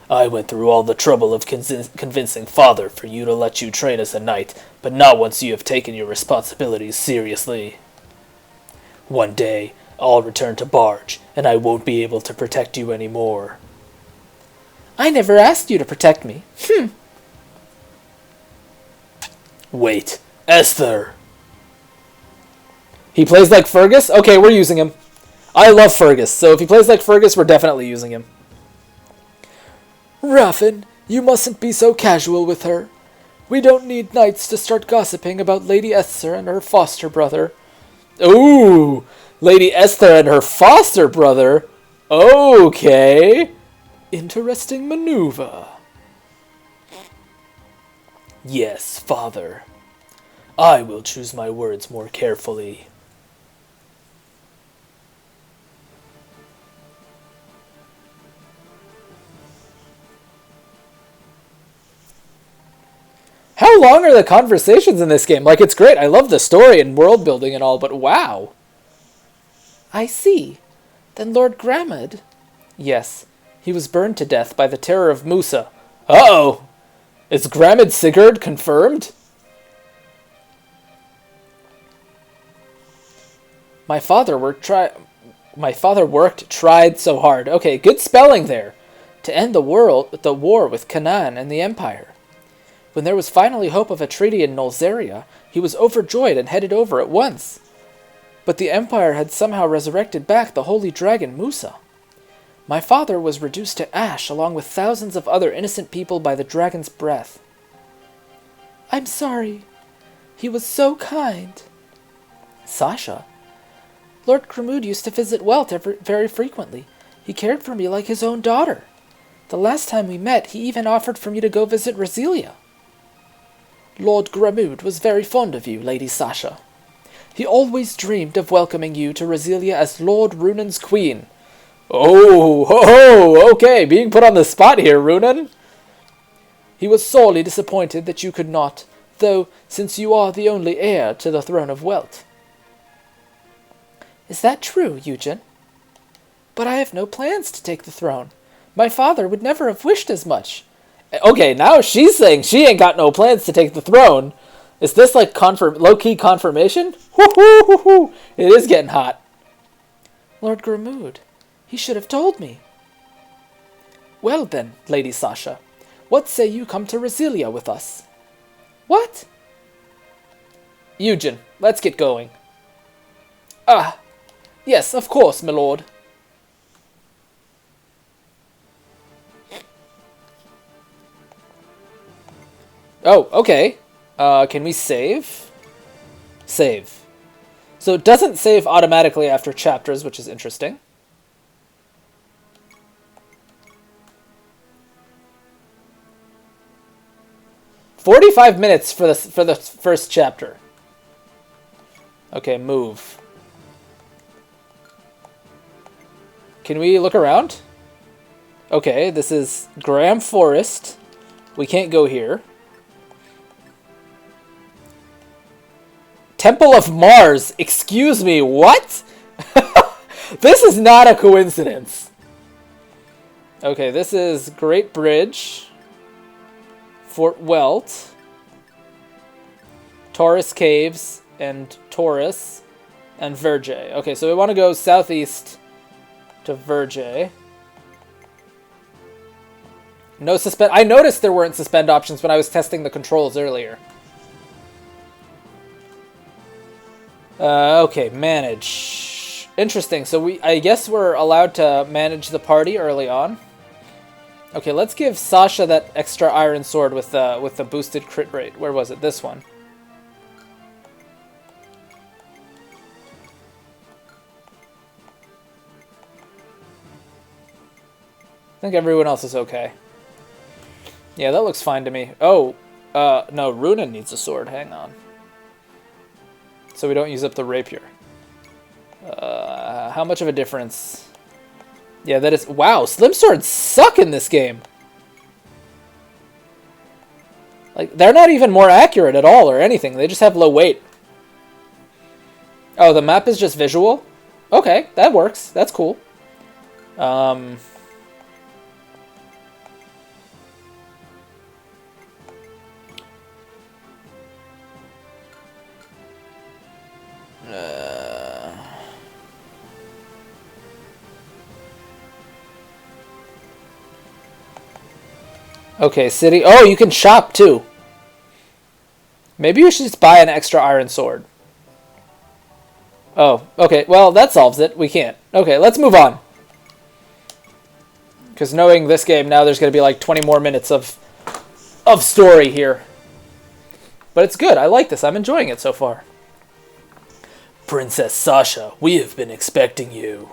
I went through all the trouble of convincing father for you to let you train as a knight, but not once you have taken your responsibilities seriously. One day, I'll return to Barge, and I won't be able to protect you anymore. I never asked you to protect me. Wait, Esther! He plays like Fergus? Okay, we're using him. I love Fergus, so if he plays like Fergus, we're definitely using him. Raffin, you mustn't be so casual with her. We don't need knights to start gossiping about Lady Esther and her foster brother. Ooh, Lady Esther and her foster brother? Okay. Interesting maneuver. Yes, father. I will choose my words more carefully. How long are the conversations in this game? Like, it's great. I love the story and world building and all, but wow. I see. Then Lord Gramad... Yes, he was burned to death by the terror of Musa. Uh-oh! Is Gramad Sigurd confirmed? My father worked tried so hard. Okay, good spelling there. To end the war with Canaan and the Empire. When there was finally hope of a treaty in Nolzaria, he was overjoyed and headed over at once. But the Empire had somehow resurrected back the holy dragon Musa. My father was reduced to ash along with thousands of other innocent people by the dragon's breath. I'm sorry. He was so kind. Sasha? Lord Gramud used to visit Welt very frequently. He cared for me like his own daughter. The last time we met, he even offered for me to go visit Rasilia. Lord Gramud was very fond of you, Lady Sasha. He always dreamed of welcoming you to Rasilia as Lord Runan's queen. Oh, okay, being put on the spot here, Runan. He was sorely disappointed that you could not, though, since you are the only heir to the throne of Welt. Is that true, Eugen? But I have no plans to take the throne. My father would never have wished as much. Okay, now she's saying she ain't got no plans to take the throne. Is this like low-key confirmation? Woo-hoo-hoo-hoo. It is getting hot. Lord Gramud, he should have told me. Well then, Lady Sasha, what say you come to Rasilia with us? What? Eugen, let's get going. Ah, yes, of course, my lord. Oh, okay. Can we save? Save. So it doesn't save automatically after chapters, which is interesting. "45 minutes for the first chapter." Okay, move. Can we look around? Okay, this is Graham Forest. We can't go here. Temple of Mars. Excuse me, what? This is not a coincidence. Okay, this is Great Bridge. Fort Welt. Taurus Caves and Taurus and Verge. Okay, so we want to go southeast to Verge. No suspend. I noticed there weren't suspend options when I was testing the controls earlier. Okay, manage. Interesting. So I guess we're allowed to manage the party early on. Okay, let's give Sasha that extra iron sword with the boosted crit rate. Where was it? This one. I think everyone else is okay. Yeah, that looks fine to me. Oh, no, Runan needs a sword. Hang on. So we don't use up the rapier. How much of a difference? Yeah, that is... Wow, slim swords suck in this game. Like, they're not even more accurate at all or anything. They just have low weight. Oh, the map is just visual? Okay, that works. That's cool. Okay, city. Oh, you can shop too. Maybe you should just buy an extra iron sword. Oh, okay. Well, that solves it. We can't. Okay, let's move on. Because knowing this game, now there's going to be like 20 more minutes of story here. But it's good. I like this. I'm enjoying it so far. Princess Sasha, we have been expecting you.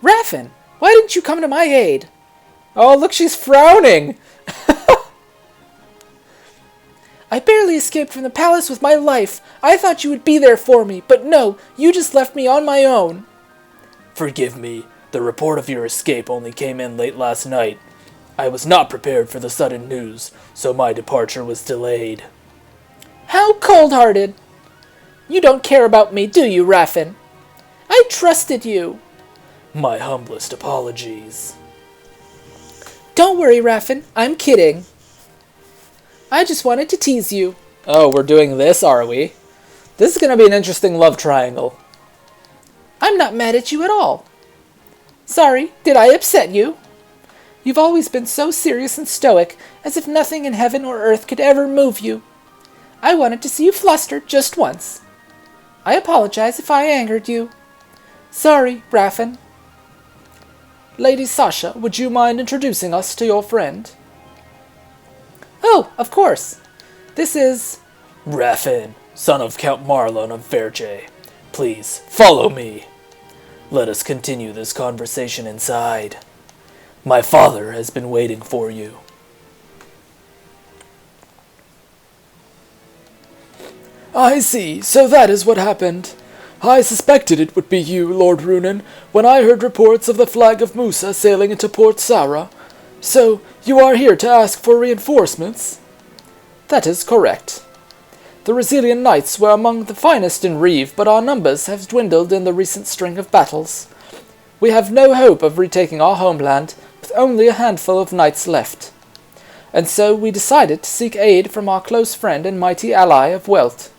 Raffin, why didn't you come to my aid? Oh, look, she's frowning. I barely escaped from the palace with my life. I thought you would be there for me, but no, you just left me on my own. Forgive me. The report of your escape only came in late last night. I was not prepared for the sudden news, so my departure was delayed. How cold-hearted. You don't care about me, do you, Raffin? I trusted you. My humblest apologies. Don't worry, Raffin. I'm kidding. I just wanted to tease you. Oh, we're doing this, are we? This is going to be an interesting love triangle. I'm not mad at you at all. Sorry, did I upset you? You've always been so serious and stoic, as if nothing in heaven or earth could ever move you. I wanted to see you flustered just once. I apologize if I angered you. Sorry, Raffin. Lady Sasha, would you mind introducing us to your friend? Oh, of course. This is... Raffin, son of Count Marlon of Verge. Please, follow me. Let us continue this conversation inside. My father has been waiting for you. I see, so that is what happened. I suspected it would be you, Lord Runen, when I heard reports of the flag of Musa sailing into Port Sara. So, you are here to ask for reinforcements? That is correct. The Resilian Knights were among the finest in Reeve, but our numbers have dwindled in the recent string of battles. We have no hope of retaking our homeland, with only a handful of knights left. And so we decided to seek aid from our close friend and mighty ally of Welt.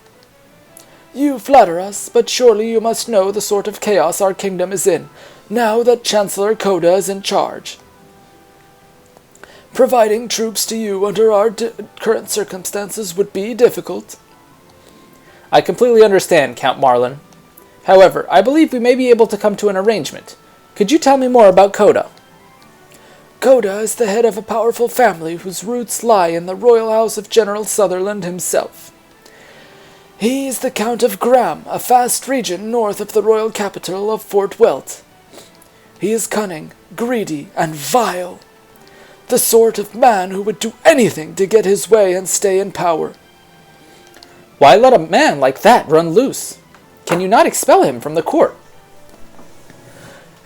You flatter us, but surely you must know the sort of chaos our kingdom is in, now that Chancellor Koda is in charge. Providing troops to you under our current circumstances would be difficult. I completely understand, Count Marlon. However, I believe we may be able to come to an arrangement. Could you tell me more about Koda? Koda is the head of a powerful family whose roots lie in the royal house of General Sutherland himself. He is the Count of Gram, a vast region north of the royal capital of Fort Welt. He is cunning, greedy, and vile. The sort of man who would do anything to get his way and stay in power. Why let a man like that run loose? Can you not expel him from the court?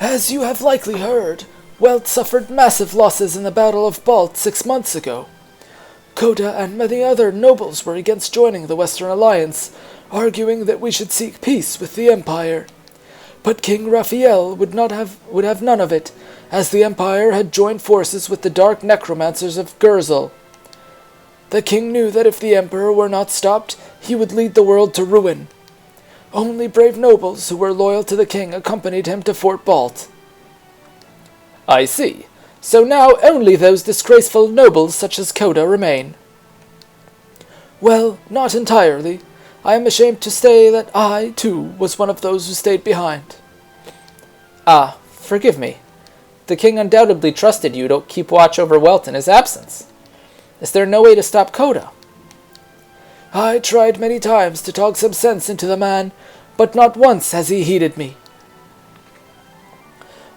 As you have likely heard, Welt suffered massive losses in the Battle of Balt 6 months ago. Koda and many other nobles were against joining the Western Alliance, arguing that we should seek peace with the Empire. But King Raphael would have none of it, as the Empire had joined forces with the dark necromancers of Gurzel. The king knew that if the Emperor were not stopped, he would lead the world to ruin. Only brave nobles who were loyal to the king accompanied him to Fort Balt. I see. So now only those disgraceful nobles such as Koda remain. Well, not entirely. I am ashamed to say that I, too, was one of those who stayed behind. Ah, forgive me. The king undoubtedly trusted you to keep watch over Welt in his absence. Is there no way to stop Koda? I tried many times to talk some sense into the man, but not once has he heeded me.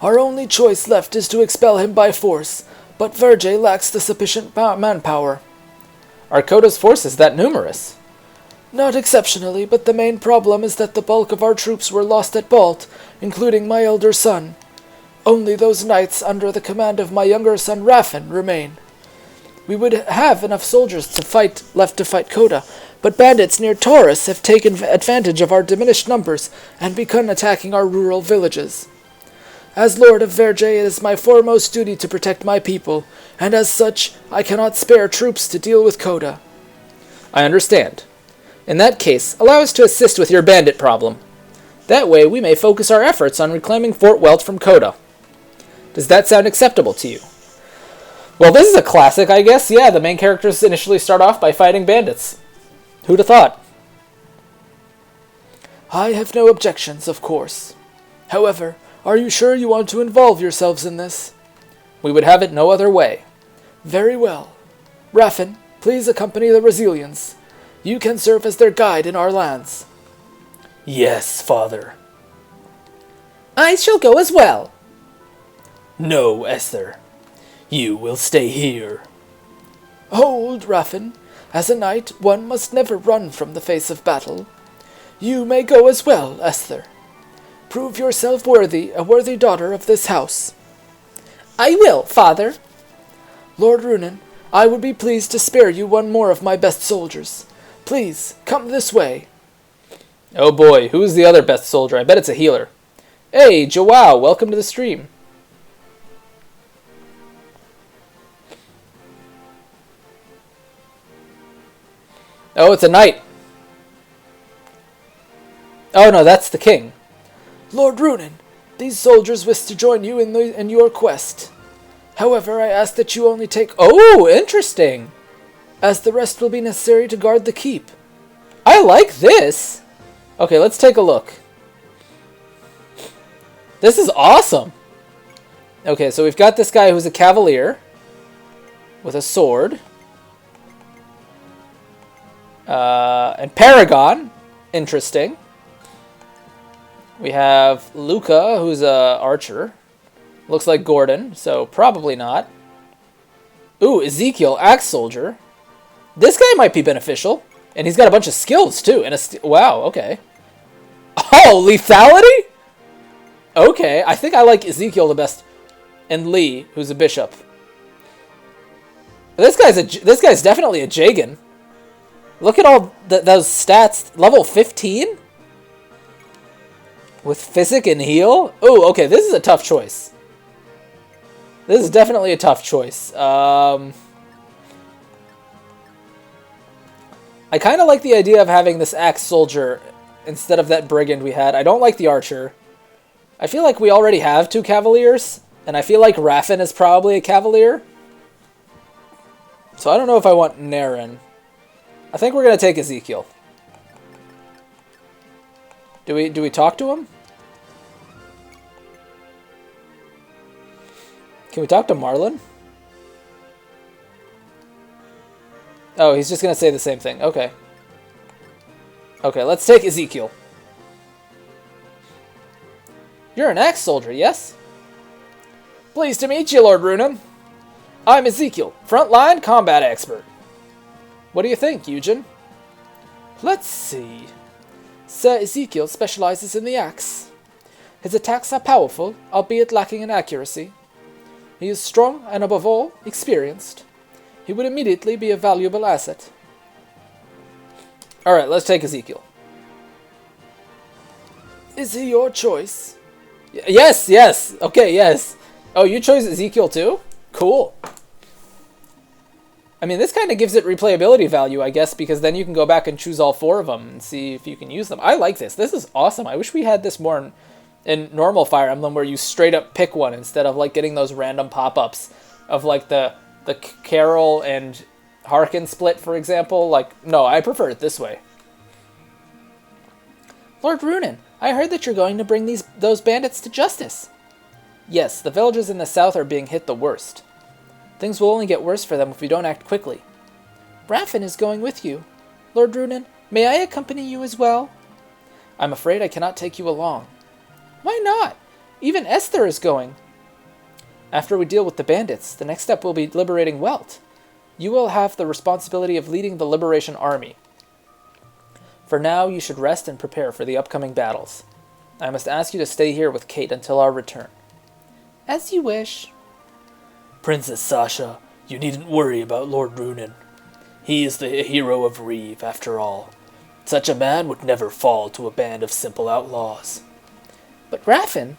Our only choice left is to expel him by force, but Verge lacks the sufficient manpower. Are Koda's forces that numerous? Not exceptionally, but the main problem is that the bulk of our troops were lost at Balt, including my elder son. Only those knights under the command of my younger son Raffin remain. We would have enough soldiers left to fight Koda, but bandits near Taurus have taken advantage of our diminished numbers and begun attacking our rural villages. As Lord of Verge, it is my foremost duty to protect my people, and as such, I cannot spare troops to deal with Koda. I understand. In that case, allow us to assist with your bandit problem. That way, we may focus our efforts on reclaiming Fort Welt from Koda. Does that sound acceptable to you? Well, this is a classic, I guess. Yeah, the main characters initially start off by fighting bandits. Who'd have thought? I have no objections, of course. However, are you sure you want to involve yourselves in this? We would have it no other way. Very well. Raffin, please accompany the Resilians. You can serve as their guide in our lands. Yes, father. I shall go as well. No, Esther. You will stay here. Hold, Raffin. As a knight, one must never run from the face of battle. You may go as well, Esther. Prove yourself worthy, a worthy daughter of this house. I will, father. Lord Runen, I would be pleased to spare you one more of my best soldiers. Please, come this way. Oh boy, who's the other best soldier? I bet it's a healer. Hey, Joao, welcome to the stream. Oh, it's a knight. Oh no, that's the king. Lord Runen, these soldiers wish to join you in your quest. However, I ask that you only take... Oh, interesting. As the rest will be necessary to guard the keep. I like this. Okay, let's take a look. This is awesome. Okay, so we've got this guy who's a cavalier with a sword. And Paragon. Interesting. We have Luca, who's a archer. Looks like Gordon, so probably not. Ooh, Ezekiel, axe soldier. This guy might be beneficial. And he's got a bunch of skills, too. And wow, okay. Oh, lethality? Okay, I think I like Ezekiel the best. And Lee, who's a bishop. This guy's definitely a Jagan. Look at all those stats. Level 15? With physic and heal? Oh, okay, this is a tough choice. This is definitely a tough choice. I kind of like the idea of having this axe soldier instead of that brigand we had. I don't like the archer. I feel like we already have 2 cavaliers, and I feel like Raffin is probably a cavalier. So I don't know if I want Naren. I think we're going to take Ezekiel. Do we talk to him? Can we talk to Marlon? Oh, he's just going to say the same thing. Okay. Okay, let's take Ezekiel. You're an axe soldier, yes? Pleased to meet you, Lord Runen. I'm Ezekiel, frontline combat expert. What do you think, Eugen? Let's see. Sir Ezekiel specializes in the axe. His attacks are powerful, albeit lacking in accuracy. He is strong and, above all, experienced. He would immediately be a valuable asset. Alright, let's take Ezekiel. Is he your choice? Yes, yes. Okay, yes. Oh, you chose Ezekiel too? Cool. I mean, this kind of gives it replayability value, I guess, because then you can go back and choose all 4 of them and see if you can use them. I like this. This is awesome. I wish we had this more in normal Fire Emblem, where you straight up pick one instead of like getting those random pop-ups of like the Carol and Harkin split, for example. Like, no, I prefer it this way. Lord Runen, I heard that you're going to bring those bandits to justice. Yes, the villages in the south are being hit the worst. Things will only get worse for them if we don't act quickly. Raffin is going with you. Lord Runen, may I accompany you as well? I'm afraid I cannot take you along. Why not? Even Esther is going. After we deal with the bandits, the next step will be liberating Welt. You will have the responsibility of leading the Liberation Army. For now, you should rest and prepare for the upcoming battles. I must ask you to stay here with Kate until our return. As you wish. Princess Sasha, you needn't worry about Lord Runen. He is the hero of Reeve, after all. Such a man would never fall to a band of simple outlaws. But Raffin?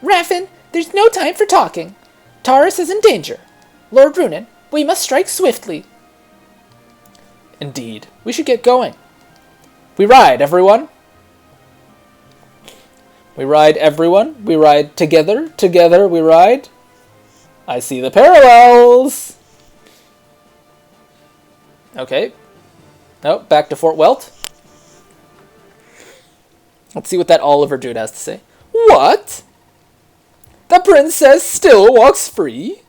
Raffin, there's no time for talking. Taurus is in danger. Lord Runen, we must strike swiftly. Indeed. We should get going. We ride, everyone. We ride, everyone. We ride together. Together we ride. I see the parallels. Okay. Nope, back to Fort Welt. Let's see what that Oliver dude has to say. What? The princess still walks free?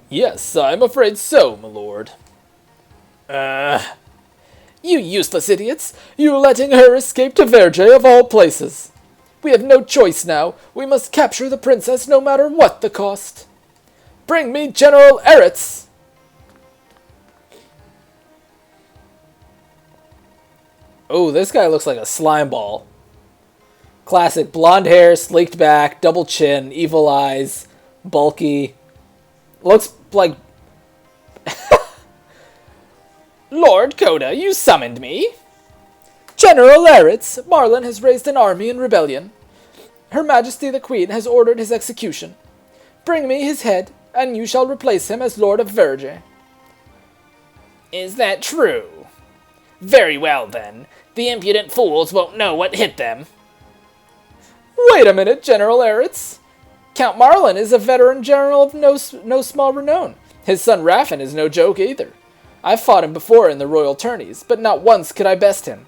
Yes, I'm afraid so, my lord. You useless idiots! You letting her escape to Verge of all places! We have no choice now. We must capture the princess no matter what the cost. Bring me General Eretz! Oh, this guy looks like a slime ball. Classic blonde hair, sleeked back, double chin, evil eyes, bulky. Looks like... Lord Coda, you summoned me? General Eretz, Marlon has raised an army in rebellion. Her Majesty the Queen has ordered his execution. Bring me his head, and you shall replace him as Lord of Verge. Is that true? Very well, then. The impudent fools won't know what hit them. Wait a minute, General Eretz. Count Marlon is a veteran general of no small renown. His son Raffin is no joke either. I've fought him before in the royal tourneys, but not once could I best him.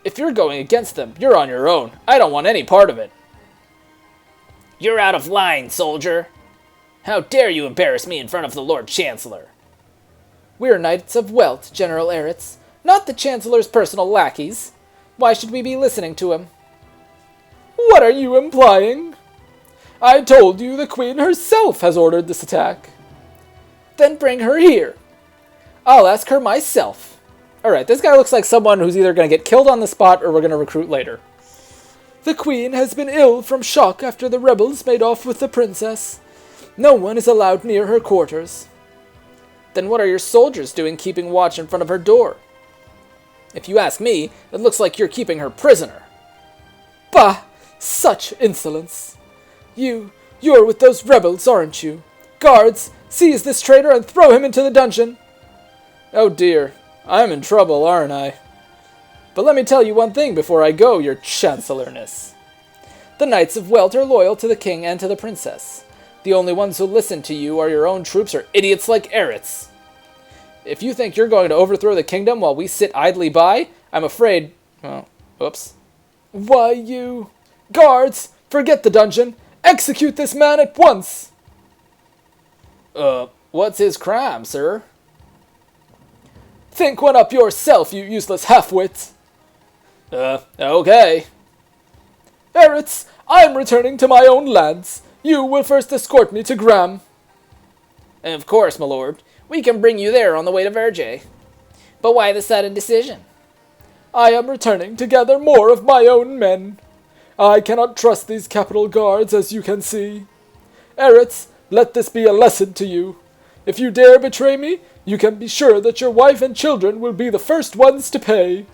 If you're going against them, you're on your own. I don't want any part of it. You're out of line, soldier. How dare you embarrass me in front of the Lord Chancellor? We're knights of Welt, General Eretz, not the Chancellor's personal lackeys. Why should we be listening to him? What are you implying? I told you the Queen herself has ordered this attack. Then bring her here. I'll ask her myself. Alright, this guy looks like someone who's either going to get killed on the spot or we're going to recruit later. The Queen has been ill from shock after the rebels made off with the princess. No one is allowed near her quarters. Then what are your soldiers doing keeping watch in front of her door? If you ask me, it looks like you're keeping her prisoner. Bah! Such insolence! You're with those rebels, aren't you? Guards, seize this traitor and throw him into the dungeon! Oh dear, I'm in trouble, aren't I? But let me tell you one thing before I go, your chancellorness. The Knights of Welt are loyal to the king and to the princess. The only ones who listen to you are your own troops or idiots like Eretz. If you think you're going to overthrow the kingdom while we sit idly by, I'm afraid... Well, oops. Why, you... Guards, forget the dungeon. Execute this man at once. What's his crime, sir? Think one up yourself, you useless half-wits. Okay. Eretz, I'm returning to my own lands. You will first escort me to Gram. Of course, my lord. We can bring you there on the way to Verge. But why the sudden decision? I am returning to gather more of my own men. I cannot trust these capital guards, as you can see. Eretz, let this be a lesson to you. If you dare betray me, you can be sure that your wife and children will be the first ones to pay.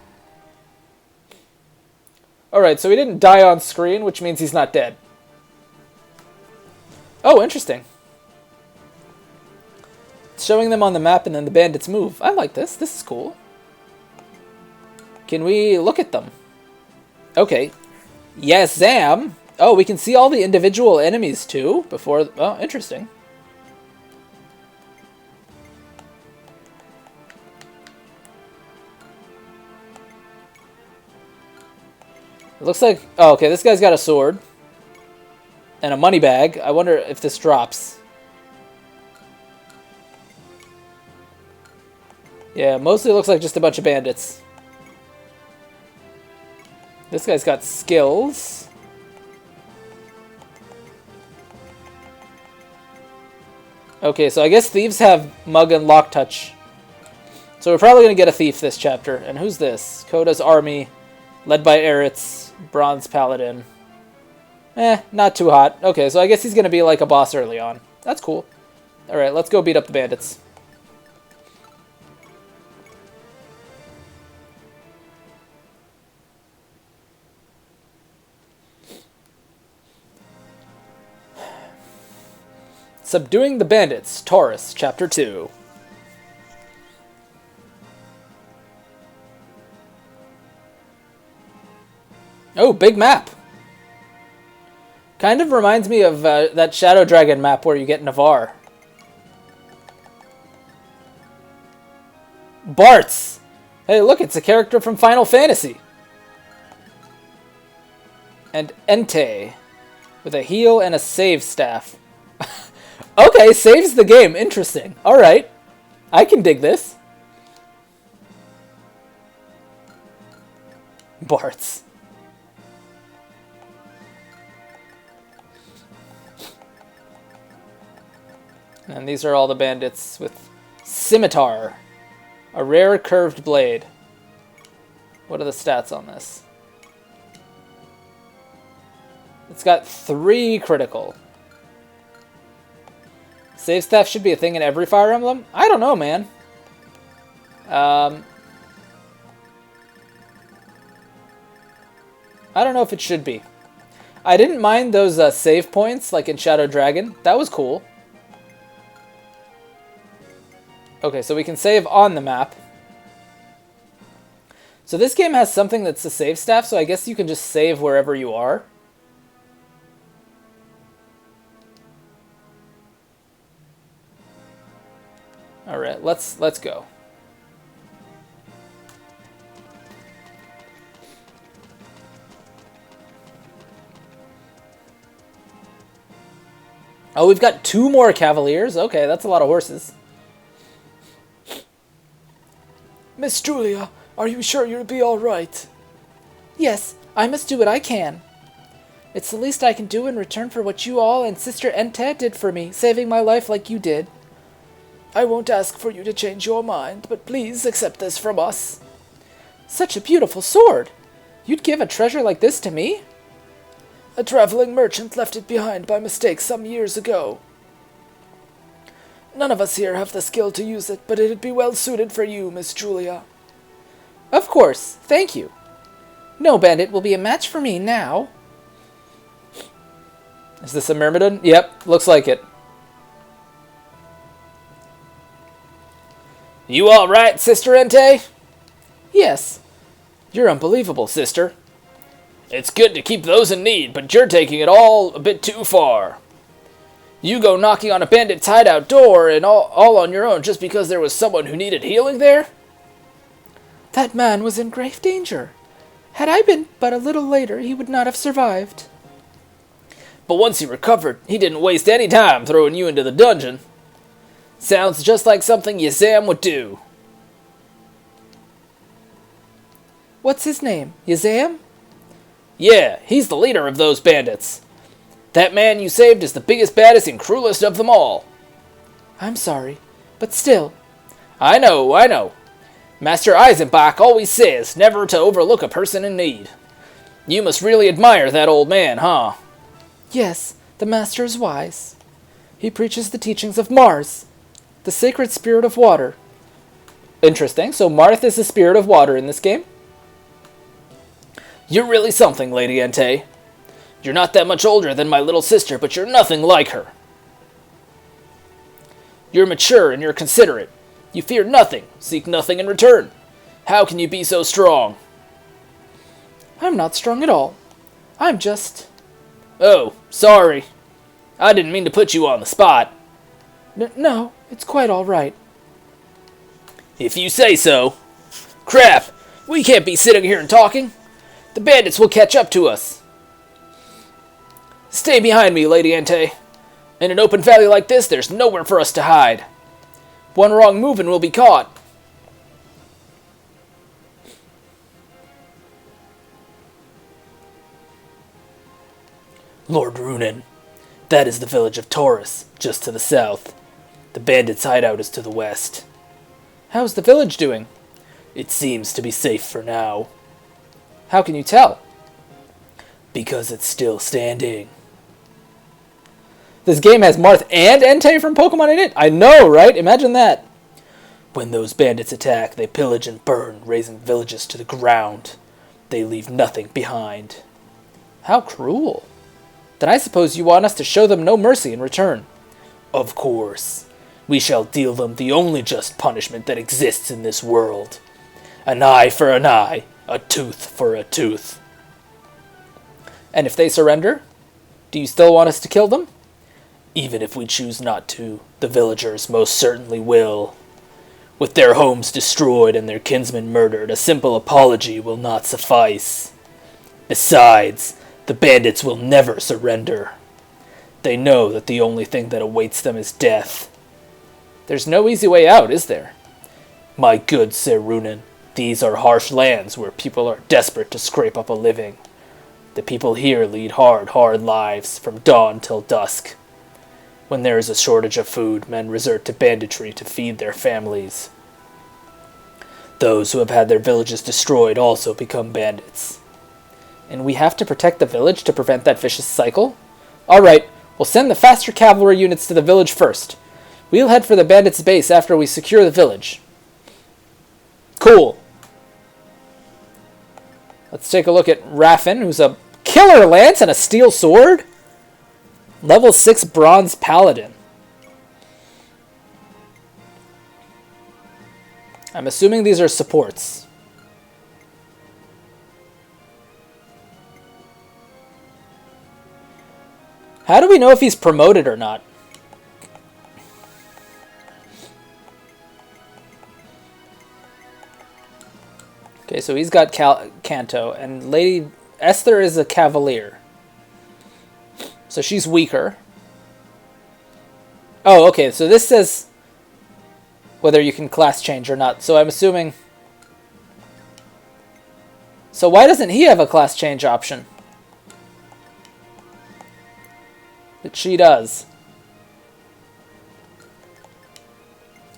Alright, so he didn't die on screen, which means he's not dead. Oh, interesting. It's showing them on the map and then the bandits move. I like this. This is cool. Can we look at them? Okay. Yes, Zam. Oh, we can see all the individual enemies too before... Oh, interesting. It looks like... Oh, okay, this guy's got a sword. And a money bag. I wonder if this drops. Yeah, mostly looks like just a bunch of bandits. This guy's got skills. Okay, so I guess thieves have Mug and Lock Touch. So we're probably going to get a thief this chapter. And who's this? Koda's army, led by Eretz, Bronze Paladin. Not too hot. Okay, so I guess he's going to be like a boss early on. That's cool. Alright, let's go beat up the bandits. Subduing the Bandits, Taurus, Chapter 2. Oh, big map. Kind of reminds me of that Shadow Dragon map where you get Navarre. Bartz! Hey, look, it's a character from Final Fantasy. And Entei with a heal and a save staff. Okay, saves the game. Interesting. Alright. I can dig this. Barts. And these are all the bandits with Scimitar. A rare curved blade. What are the stats on this? It's got 3 critical. Save staff should be a thing in every Fire Emblem? I don't know, man. I don't know if it should be. I didn't mind those save points, like in Shadow Dragon. That was cool. Okay, so we can save on the map. So this game has something that's a save staff, so I guess you can just save wherever you are. Alright, let's go. Oh, we've got 2 more Cavaliers. Okay, that's a lot of horses. Miss Julia, are you sure you'll be all right? Yes, I must do what I can. It's the least I can do in return for what you all and Sister Entei did for me, saving my life like you did. I won't ask for you to change your mind, but please accept this from us. Such a beautiful sword! You'd give a treasure like this to me? A traveling merchant left it behind by mistake some years ago. None of us here have the skill to use it, but it'd be well suited for you, Miss Julia. Of course, thank you. No bandit will be a match for me now. Is this a Myrmidon? Yep, looks like it. You all right, Sister Entei? Yes. You're unbelievable, sister. It's good to keep those in need, but you're taking it all a bit too far. You go knocking on a bandit's hideout door and all on your own just because there was someone who needed healing there? That man was in grave danger. Had I been but a little later, he would not have survived. But once he recovered, he didn't waste any time throwing you into the dungeon. Sounds just like something Yazam would do. What's his name? Yazam? Yeah, he's the leader of those bandits. That man you saved is the biggest, baddest, and cruelest of them all. I'm sorry, but still. I know. Master Eisenbach always says never to overlook a person in need. You must really admire that old man, huh? Yes, the master is wise. He preaches the teachings of Mars, the sacred spirit of water. Interesting. So Marth is the spirit of water in this game? You're really something, Lady Entei. You're not that much older than my little sister, but you're nothing like her. You're mature and you're considerate. You fear nothing, seek nothing in return. How can you be so strong? I'm not strong at all. I'm just... Oh, sorry. I didn't mean to put you on the spot. No, it's quite all right. If you say so. Crap! We can't be sitting here and talking. The bandits will catch up to us. Stay behind me, Lady Entei. In an open valley like this, there's nowhere for us to hide. One wrong move and we'll be caught. Lord Runen, that is the village of Taurus, just to the south. The bandits' hideout is to the west. How's the village doing? It seems to be safe for now. How can you tell? Because it's still standing. This game has Marth and Entei from Pokemon in it? I know, right? Imagine that. When those bandits attack, they pillage and burn, razing villages to the ground. They leave nothing behind. How cruel. Then I suppose you want us to show them no mercy in return. Of course. We shall deal them the only just punishment that exists in this world. An eye for an eye, a tooth for a tooth. And if they surrender, do you still want us to kill them? Even if we choose not to, the villagers most certainly will. With their homes destroyed and their kinsmen murdered, a simple apology will not suffice. Besides, The bandits will never surrender. They know that the only thing that awaits them is death. There's no easy way out, is there? My good Sir Runan, these are harsh lands where people are desperate to scrape up a living. The people here lead hard lives from dawn till dusk. When there is a shortage of food, men resort to banditry to feed their families. Those who have had their villages destroyed also become bandits. And we have to protect the village to prevent that vicious cycle? Alright, we'll send the faster cavalry units to the village first. We'll head for the bandits' base after we secure the village. Cool. Let's take a look at Raffin, who's a killer lance and a steel sword. Level 6 bronze paladin. I'm assuming these are supports. How do we know if he's promoted or not? Okay, so he's got Canto, and Lady Esther is a Cavalier. So she's weaker. Oh, okay, so this says whether you can class change or not. So I'm assuming... So why doesn't he have a class change option? But she does.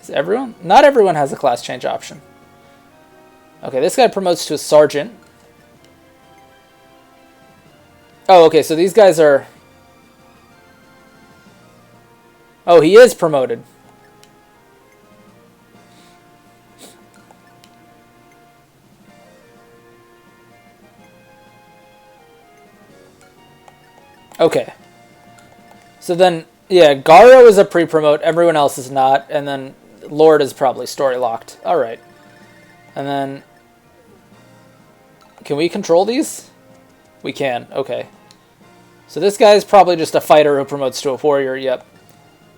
Is everyone? Not everyone has a class change option. Okay, this guy promotes to a sergeant. Oh, okay, so these guys are... Oh, he is promoted. Okay. So then, yeah, Garo is a pre-promote, everyone else is not, and then Lord is probably story-locked. Alright. And then... Can we control these? We can, okay. So this guy is probably just a fighter who promotes to a warrior, yep.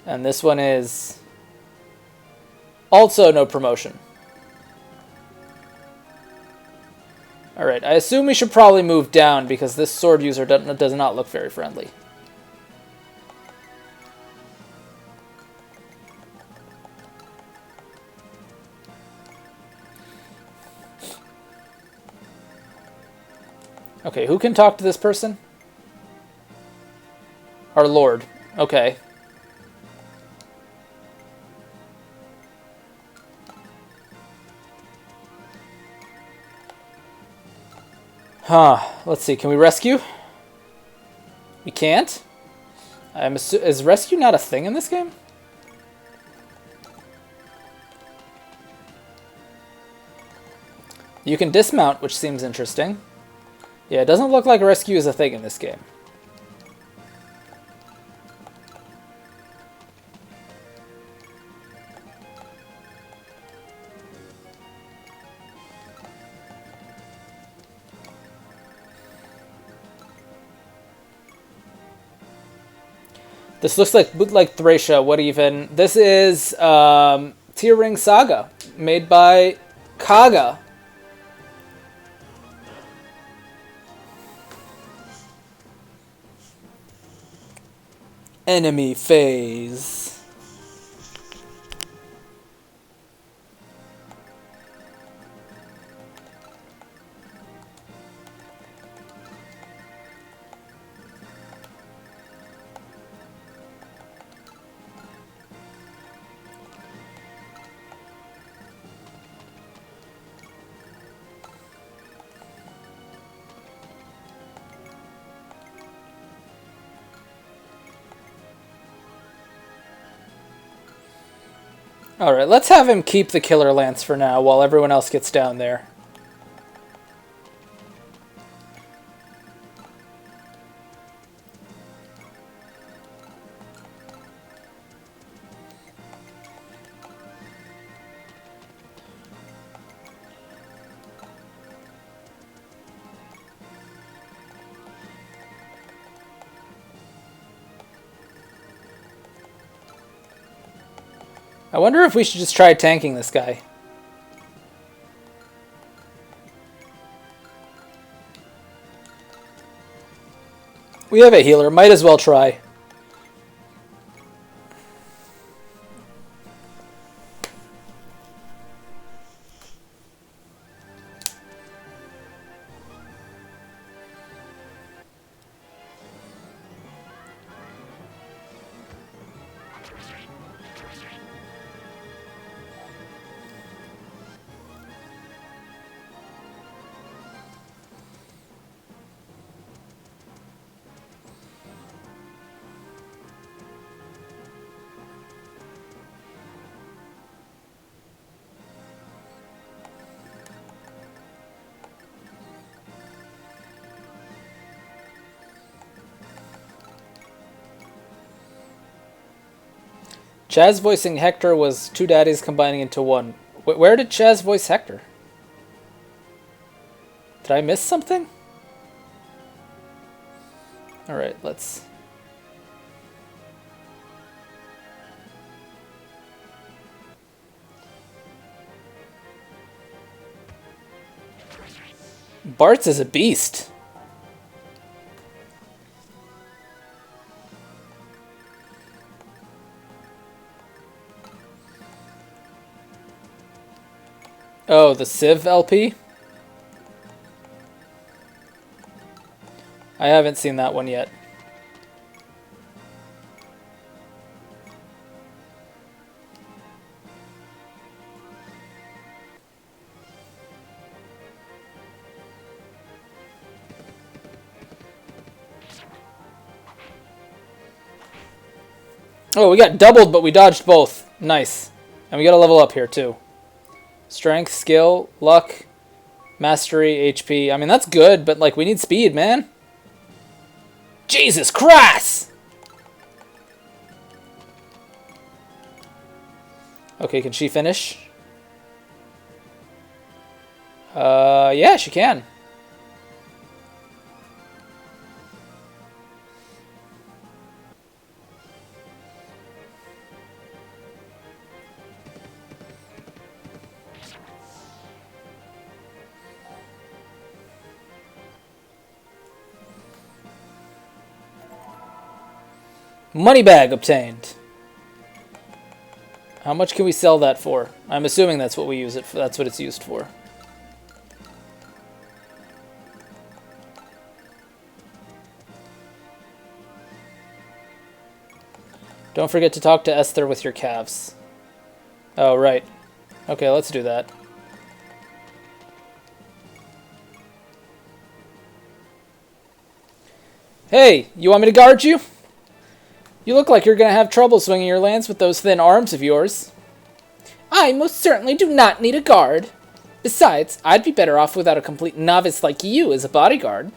And this one is... Also no promotion. Alright, I assume we should probably move down because this sword user does not look very friendly. Okay, who can talk to this person? Our Lord. Okay. Huh. Let's see. Can we rescue? We can't? Is rescue not a thing in this game? You can dismount, which seems interesting. Yeah, it doesn't look like rescue is a thing in this game. This looks like Thracia. What even? This is Tier Ring Saga, made by Kaga. Enemy phase. Alright, let's have him keep the Killer Lance for now while everyone else gets down there. I wonder if we should just try tanking this guy. We have a healer. Might as well try. Chaz voicing Hector was two daddies combining into one. Where did Chaz voice Hector? Did I miss something? Alright, let's... Bart's is a beast. Oh, the Civ LP? I haven't seen that one yet. Oh, we got doubled, but we dodged both. Nice. And we got a level up here, too. Strength, skill, luck, mastery, HP. I mean, that's good, but, like, we need speed, man. Jesus Christ! Okay, can she finish? Yeah, she can. Money bag obtained. How much can we sell that for? I'm assuming that's what we use it for. That's what it's used for. Don't forget to talk to Esther with your calves. Oh, right. Okay, let's do that. Hey, you want me to guard you? You look like you're going to have trouble swinging your lance with those thin arms of yours. I most certainly do not need a guard. Besides, I'd be better off without a complete novice like you as a bodyguard.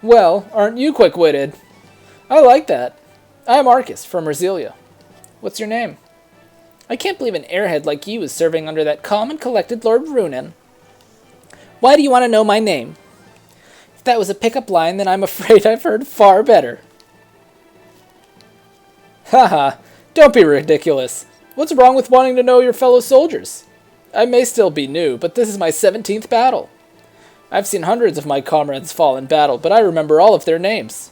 Well, aren't you quick-witted? I like that. I'm Arcus from Resilia. What's your name? I can't believe an airhead like you is serving under that calm and collected Lord Runan. Why do you want to know my name? If that was a pickup line, then I'm afraid I've heard far better. Haha, don't be ridiculous. What's wrong with wanting to know your fellow soldiers? I may still be new, but this is my 17th battle. I've seen hundreds of my comrades fall in battle, but I remember all of their names.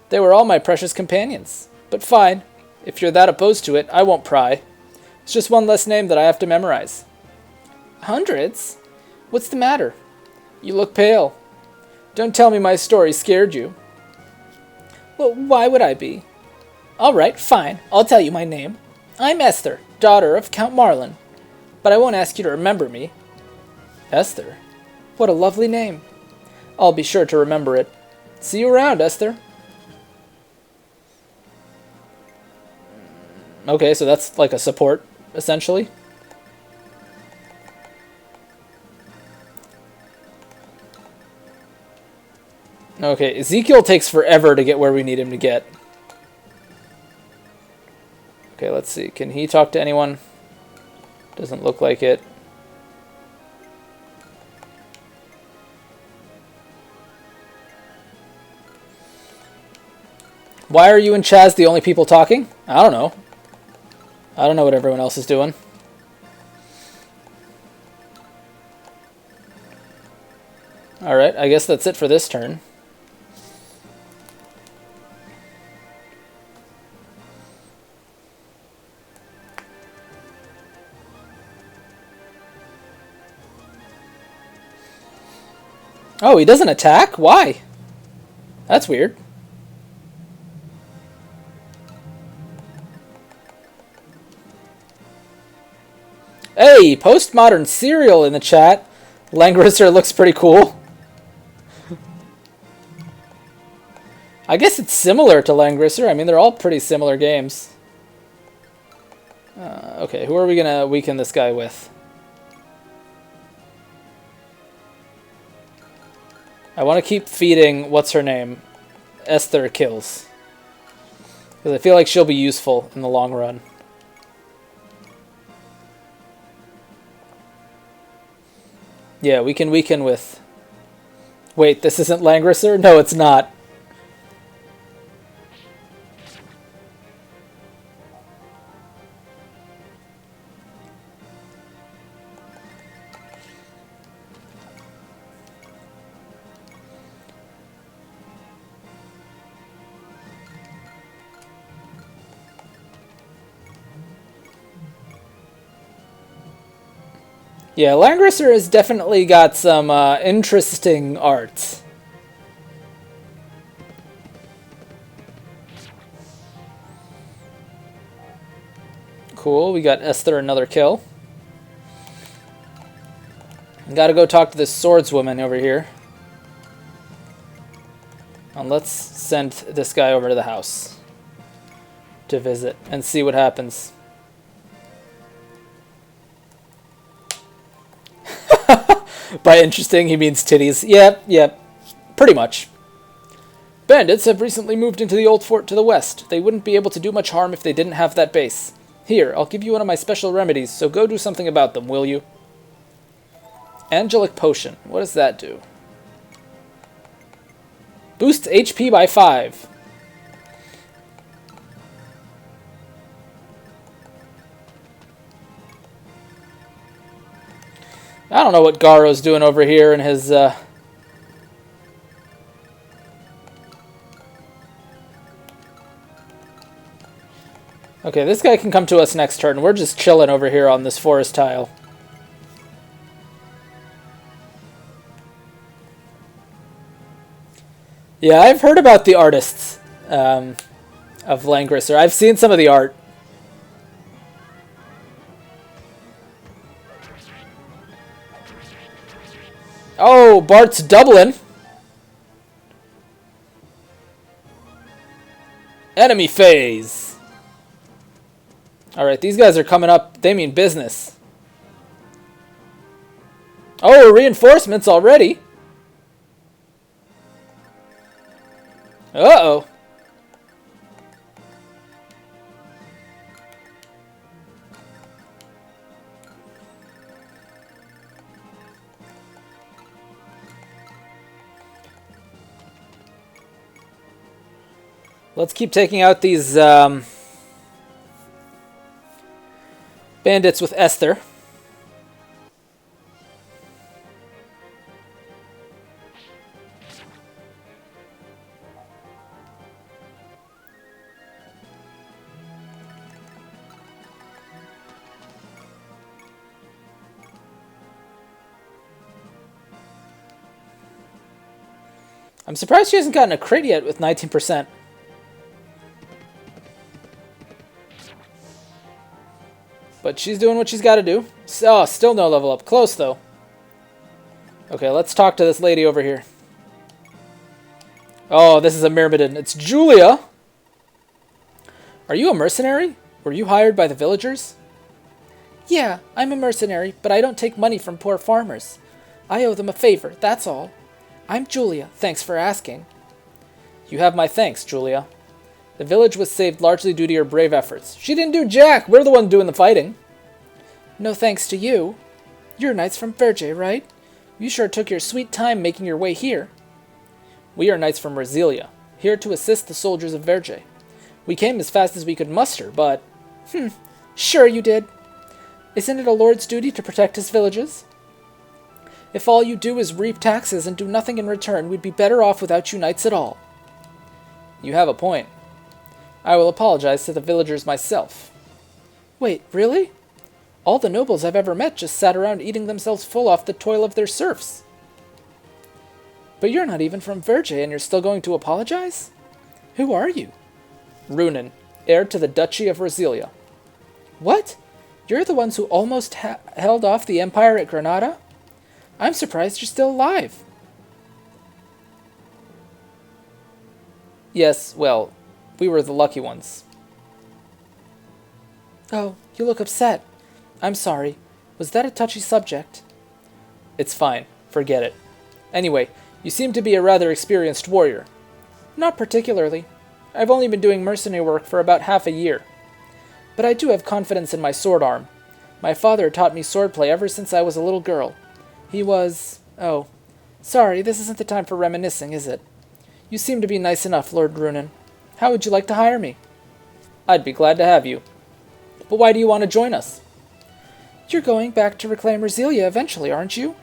They were all my precious companions. But fine, if you're that opposed to it, I won't pry. It's just one less name that I have to memorize. Hundreds? What's the matter? You look pale. Don't tell me my story scared you. Well, why would I be? All right, fine. I'll tell you my name. I'm Esther, daughter of Count Marlon. But I won't ask you to remember me. Esther? What a lovely name. I'll be sure to remember it. See you around, Esther. Okay, so that's like a support, essentially. Okay, Ezekiel takes forever to get where we need him to get. Okay, let's see. Can he talk to anyone? Doesn't look like it. Why are you and Chaz the only people talking? I don't know. I don't know what everyone else is doing. Alright, I guess that's it for this turn. Oh, he doesn't attack? Why? That's weird. Hey, postmodern cereal in the chat. Langrisser looks pretty cool. I guess it's similar to Langrisser. I mean, they're all pretty similar games. Okay, who are we gonna weaken this guy with? I want to keep feeding, what's her name? Esther kills. Because I feel like she'll be useful in the long run. Yeah, we can weaken with... Wait, this isn't Langrisser? No, it's not. Yeah, Langrisser has definitely got some interesting art. Cool, we got Esther another kill. Gotta go talk to this swordswoman over here. And let's send this guy over to the house to visit and see what happens. By interesting, he means titties. Yep, pretty much. Bandits have recently moved into the old fort to the west. They wouldn't be able to do much harm if they didn't have that base. Here, I'll give you one of my special remedies, so go do something about them, will you? Angelic Potion. What does that do? Boosts HP by 5. I don't know what Garo's doing over here in his... Okay, this guy can come to us next turn. We're just chilling over here on this forest tile. Yeah, I've heard about the artists of Langrisser. I've seen some of the art. Oh, Bart's doubling. Enemy phase. Alright, these guys are coming up. They mean business. Oh, reinforcements already. Uh-oh. Let's keep taking out these bandits with Esther. I'm surprised she hasn't gotten a crit yet with 19%. But she's doing what she's got to do. Oh, still no level up. Close, though. Okay, let's talk to this lady over here. Oh, this is a Myrmidon. It's Julia! Are you a mercenary? Were you hired by the villagers? Yeah, I'm a mercenary, but I don't take money from poor farmers. I owe them a favor, that's all. I'm Julia. Thanks for asking. You have my thanks, Julia. The village was saved largely due to your brave efforts. She didn't do jack! We're the one doing the fighting. No thanks to you. You're knights from Verge, right? You sure took your sweet time making your way here. We are knights from Rosilia, here to assist the soldiers of Verge. We came as fast as we could muster, but... Sure you did. Isn't it a lord's duty to protect his villages? If all you do is reap taxes and do nothing in return, we'd be better off without you knights at all. You have a point. I will apologize to the villagers myself. Wait, really? All the nobles I've ever met just sat around eating themselves full off the toil of their serfs. But you're not even from Verge and you're still going to apologize? Who are you? Runen, heir to the Duchy of Roselia. What? You're the ones who almost held off the Empire at Granada? I'm surprised you're still alive. Yes, well, we were the lucky ones. Oh, you look upset. I'm sorry. Was that a touchy subject? It's fine. Forget it. Anyway, you seem to be a rather experienced warrior. Not particularly. I've only been doing mercenary work for about half a year. But I do have confidence in my sword arm. My father taught me swordplay ever since I was a little girl. He was... Oh, sorry, this isn't the time for reminiscing, is it? You seem to be nice enough, Lord Runen. How would you like to hire me? I'd be glad to have you. But why do you want to join us? You're going back to reclaim Roselia eventually, aren't you?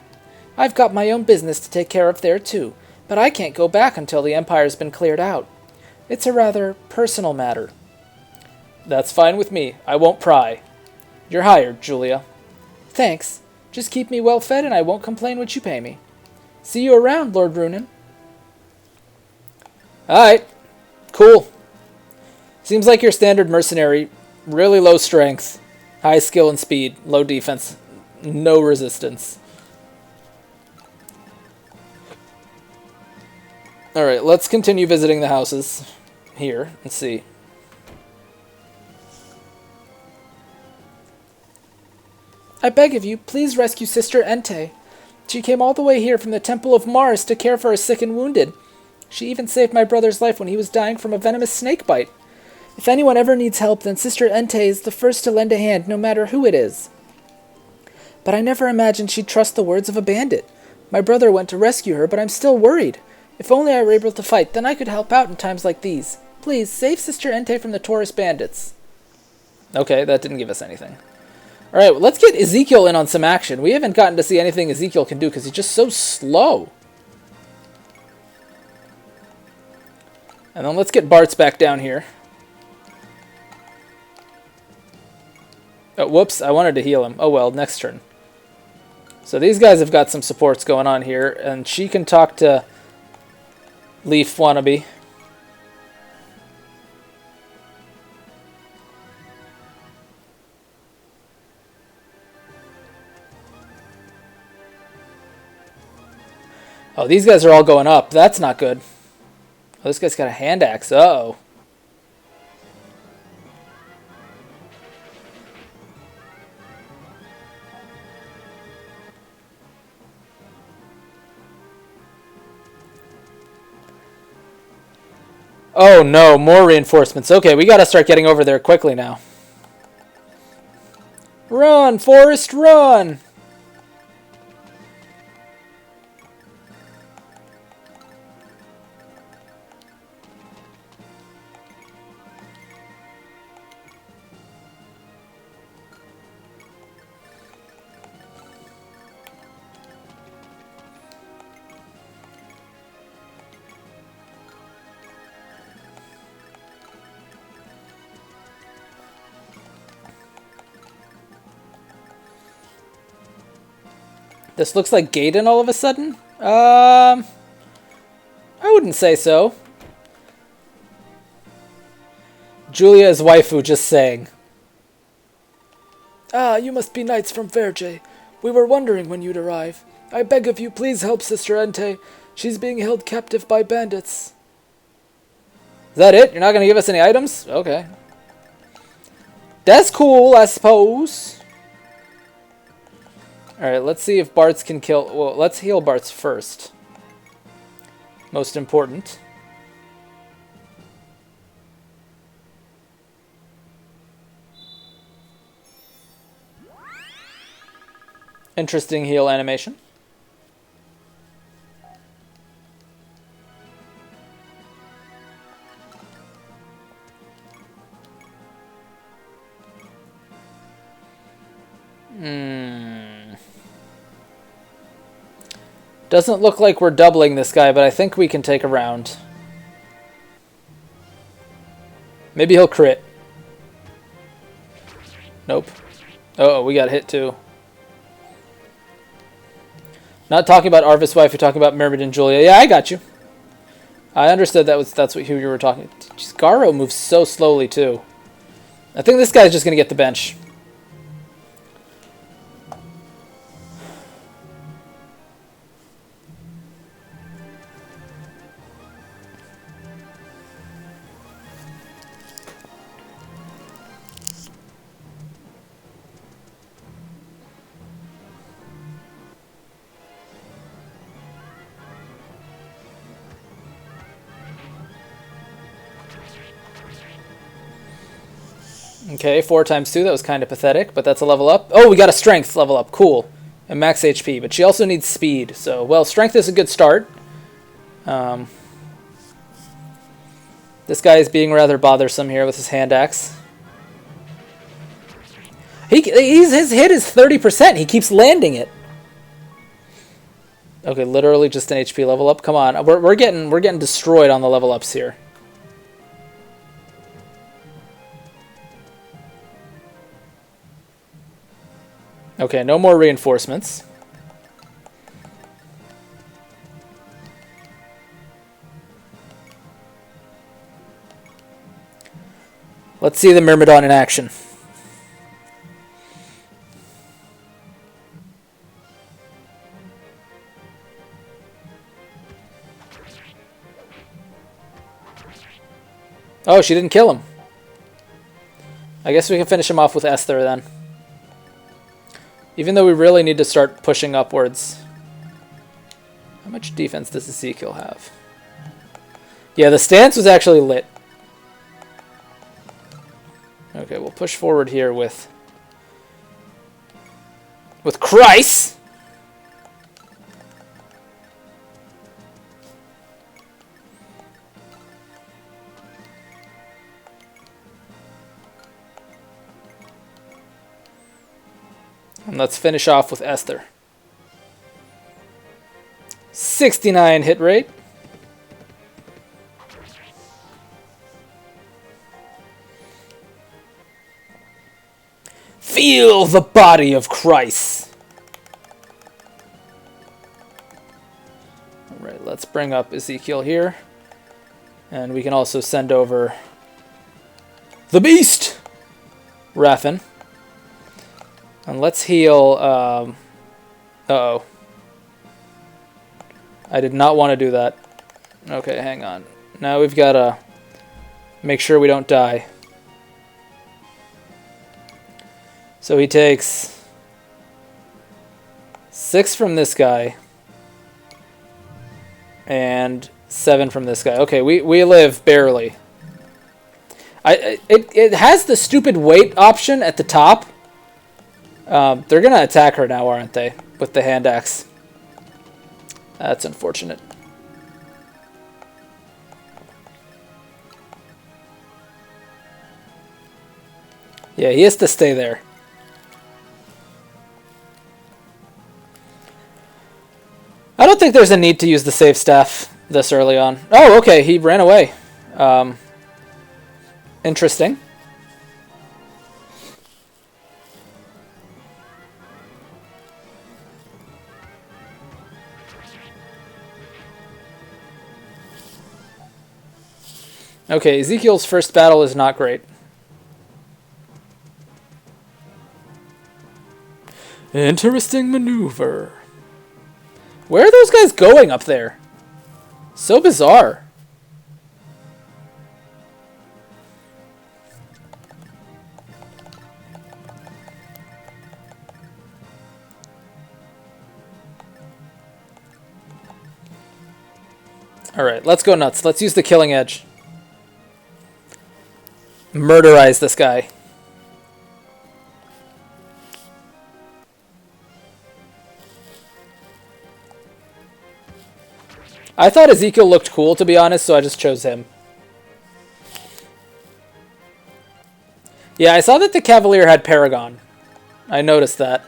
I've got my own business to take care of there, too, but I can't go back until the Empire's been cleared out. It's a rather personal matter. That's fine with me. I won't pry. You're hired, Julia. Thanks. Just keep me well fed and I won't complain what you pay me. See you around, Lord Runen. Alright. Cool. Seems like your standard mercenary. Really low strength. High skill and speed. Low defense. No resistance. Alright, let's continue visiting the houses. Here. Let's see. I beg of you, please rescue Sister Entei. She came all the way here from the Temple of Mars to care for a sick and wounded. She even saved my brother's life when he was dying from a venomous snake bite. If anyone ever needs help, then Sister Entei is the first to lend a hand, no matter who it is. But I never imagined she'd trust the words of a bandit. My brother went to rescue her, but I'm still worried. If only I were able to fight, then I could help out in times like these. Please, save Sister Entei from the Taurus bandits. Okay, that didn't give us anything. Alright, well, let's get Ezekiel in on some action. We haven't gotten to see anything Ezekiel can do because he's just so slow. And then let's get Bart's back down here. Oh, whoops, I wanted to heal him. Oh well, next turn. So these guys have got some supports going on here, and she can talk to Leaf Wannabe. Oh, these guys are all going up. That's not good. Oh, this guy's got a hand axe. Uh-oh. Oh no, more reinforcements. Okay, we gotta start getting over there quickly now. Run, Forrest, run! This looks like Gaiden all of a sudden? I wouldn't say so. Julia's waifu just saying. Ah, you must be knights from Verge. We were wondering when you'd arrive. I beg of you, please help Sister Entei. She's being held captive by bandits. Is that it? You're not going to give us any items? Okay. That's cool, I suppose. Alright, let's see if Bart's can kill... Well, let's heal Bart's first. Most important. Interesting heal animation. Doesn't look like we're doubling this guy, but I think we can take a round. Maybe he'll crit. Nope. Uh oh, we got hit too. Not talking about Arvis' wife, you're talking about Mermaid and Julia. Yeah, I got you. I understood that's who you were talking. Jeez, Garo moves so slowly too. I think this guy's just gonna get the bench. Okay, 4 times 2, that was kind of pathetic, but that's a level up. Oh, we got a strength level up, cool. And max HP, but she also needs speed. So, well, strength is a good start. This guy is being rather bothersome here with his hand axe. His hit is 30%, he keeps landing it. Okay, literally just an HP level up. Come on, we're getting destroyed on the level ups here. Okay, no more reinforcements. Let's see the Myrmidon in action. Oh, she didn't kill him. I guess we can finish him off with Esther then. Even though we really need to start pushing upwards. How much defense does Ezekiel have? Yeah, the stance was actually lit. Okay, we'll push forward here with Christ. And let's finish off with Esther. 69 hit rate. Feel the body of Christ. Alright, let's bring up Ezekiel here. And we can also send over the Beast, Raffin. And let's heal, uh-oh. I did not want to do that. Okay, hang on. Now we've got to make sure we don't die. So he takes 6 from this guy. And 7 from this guy. Okay, we live barely. It has the stupid wait option at the top. They're going to attack her now, aren't they? With the hand axe. That's unfortunate. Yeah, he has to stay there. I don't think there's a need to use the save staff this early on. Oh, okay, he ran away. Interesting. Okay, Ezekiel's first battle is not great. Interesting maneuver. Where are those guys going up there? So bizarre. Alright, let's go nuts. Let's use the killing edge. Murderize this guy. I thought Ezekiel looked cool, to be honest, so I just chose him. Yeah, I saw that the Cavalier had Paragon. I noticed that.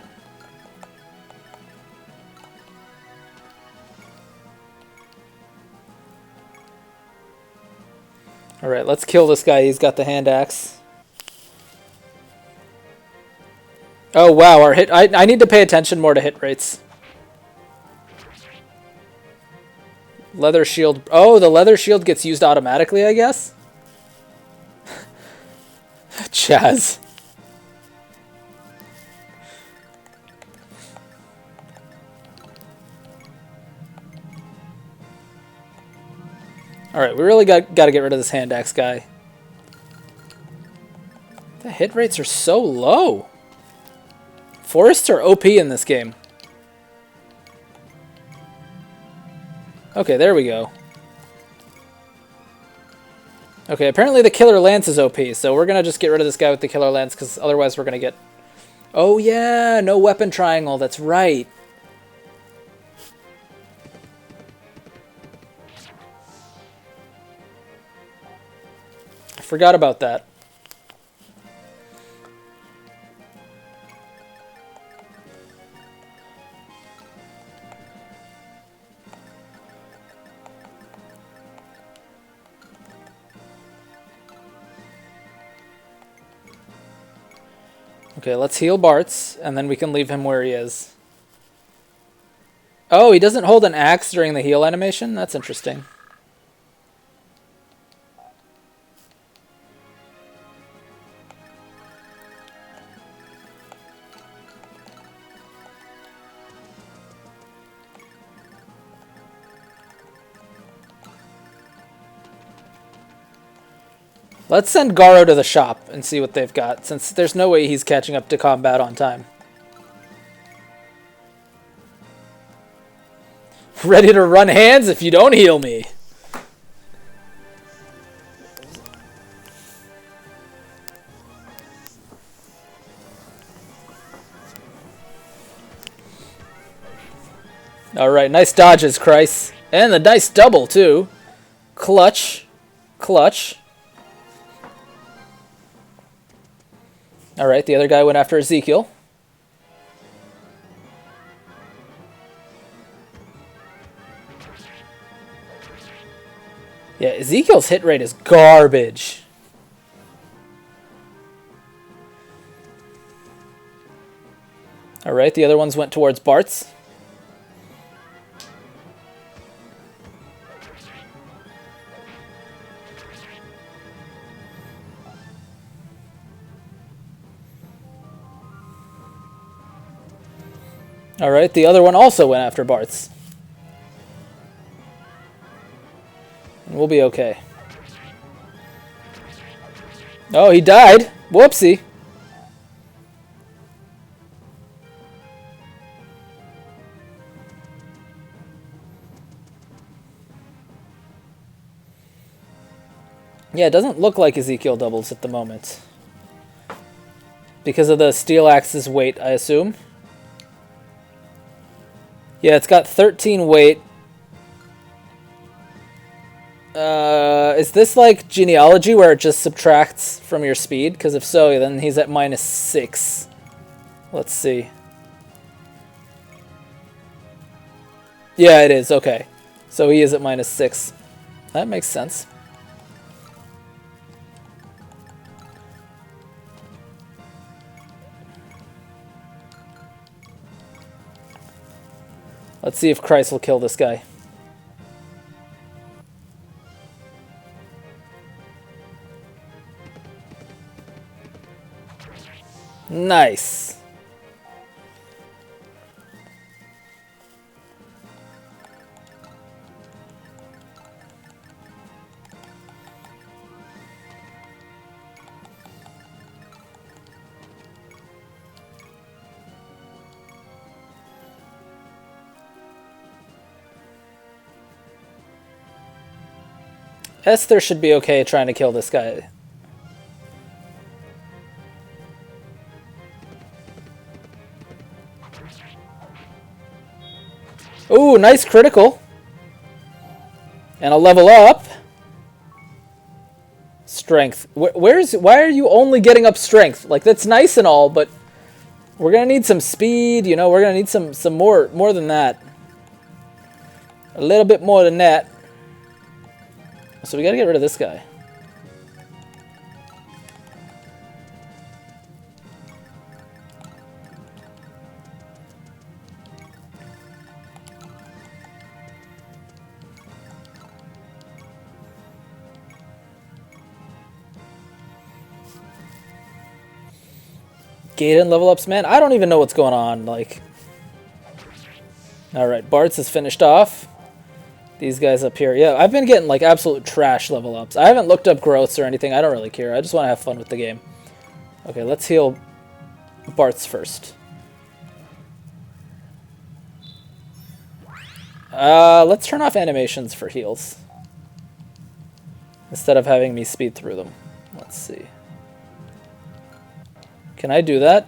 Alright, let's kill this guy. He's got the hand axe. Oh, wow. Our hit. I need to pay attention more to hit rates. Leather shield. Oh, the leather shield gets used automatically, I guess? Chaz. Alright, we really got to get rid of this hand axe guy. The hit rates are so low. Forests are OP in this game. Okay, there we go. Okay, apparently the Killer Lance is OP, so we're going to just get rid of this guy with the Killer Lance, because otherwise we're going to get... Oh yeah, no weapon triangle, that's right. I forgot about that. Okay, let's heal Bart's, and then we can leave him where he is. Oh, he doesn't hold an axe during the heal animation? That's interesting. Let's send Garo to the shop and see what they've got, since there's no way he's catching up to combat on time. Ready to run hands if you don't heal me. Alright, nice dodges, Christ. And the nice double, too. Clutch. Clutch. Alright, the other guy went after Ezekiel. Yeah, Ezekiel's hit rate is garbage. Alright, the other ones went towards Bart's. Alright, the other one also went after Bart's. And we'll be okay. Oh, he died! Whoopsie! Yeah, it doesn't look like Ezekiel doubles at the moment. Because of the steel axe's weight, I assume. Yeah, it's got 13 weight. Is this like genealogy where it just subtracts from your speed? Because if so, then he's at -6. Let's see. Yeah, it is. Okay. So he is at -6. That makes sense. Let's see if Christ will kill this guy. Nice. Esther should be okay trying to kill this guy. Ooh, nice critical. And a level up. Strength. Why are you only getting up strength? Like, that's nice and all, but we're gonna need some speed, you know, we're gonna need some more than that. A little bit more than that. So we gotta get rid of this guy. Gaiden level ups, man. I don't even know what's going on. Like, all right, Bart's is finished off. These guys up here, yeah, I've been getting like absolute trash level ups. I haven't looked up growths or anything. I don't really care. I just want to have fun with the game. Okay, let's heal Bart's first. Let's turn off animations for heals instead of having me speed through them. Let's see. Can I do that?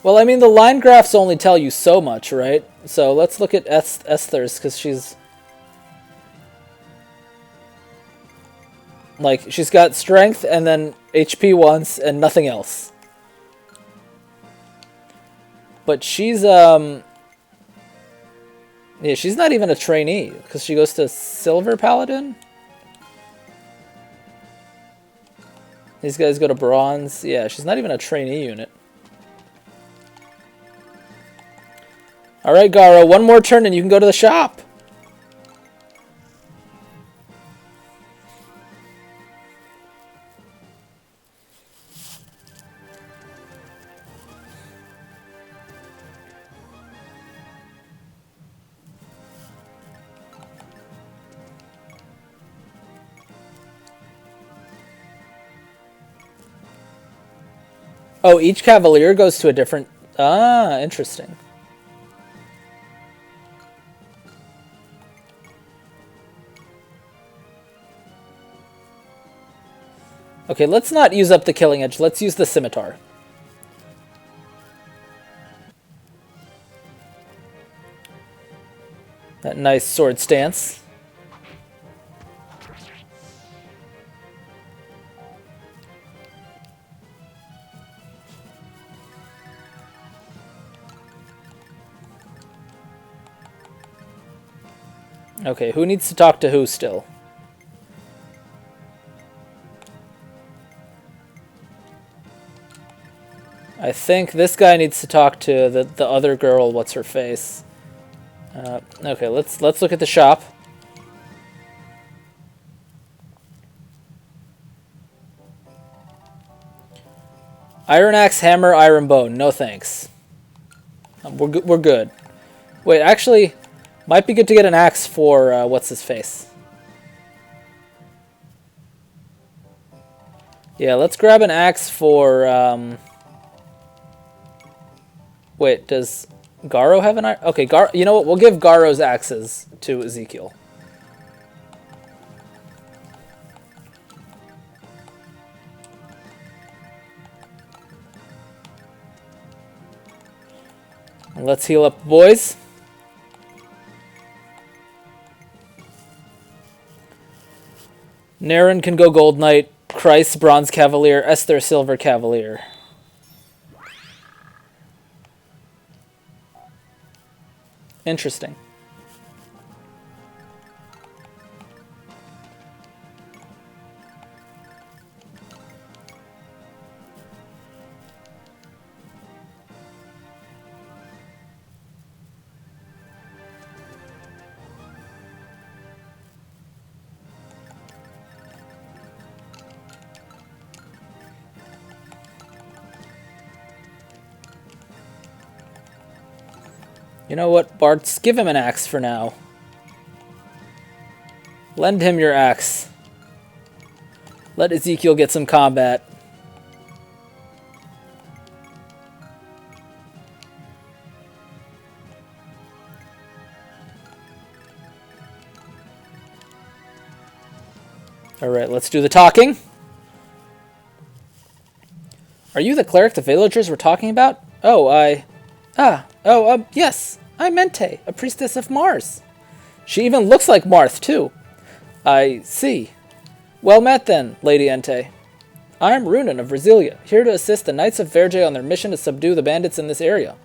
Well, I mean, the line graphs only tell you so much, right? So let's look at Esther's, because she's... like, she's got strength and then HP once and nothing else. But she's, yeah, she's not even a trainee, because she goes to Silver Paladin. These guys go to Bronze. Yeah, she's not even a trainee unit. Alright, Garo, one more turn and you can go to the shop. Oh, each Cavalier goes to a different... Ah, interesting. Okay, let's not use up the Killing Edge. Let's use the Scimitar. That nice sword stance. Okay, who needs to talk to who still? I think this guy needs to talk to the other girl. What's her face? Okay, let's look at the shop. Iron axe, hammer, iron bone. No thanks. We're good. Wait, actually, might be good to get an axe for what's his face. Yeah, let's grab an axe for. Wait, does Garo have an iron? Okay, you know what? We'll give Garo's axes to Ezekiel. And let's heal up, boys. Naren can go Gold Knight, Christ Bronze Cavalier, Esther Silver Cavalier. Interesting. You know what, Bart's? Give him an axe for now. Lend him your axe. Let Ezekiel get some combat. Alright, let's do the talking. Are you the cleric the villagers were talking about? Oh, yes. I'm Mente, a priestess of Mars. She even looks like Marth, too. I see. Well met, then, Lady Ente. I am Runan of Brasilia, here to assist the Knights of Verge on their mission to subdue the bandits in this area.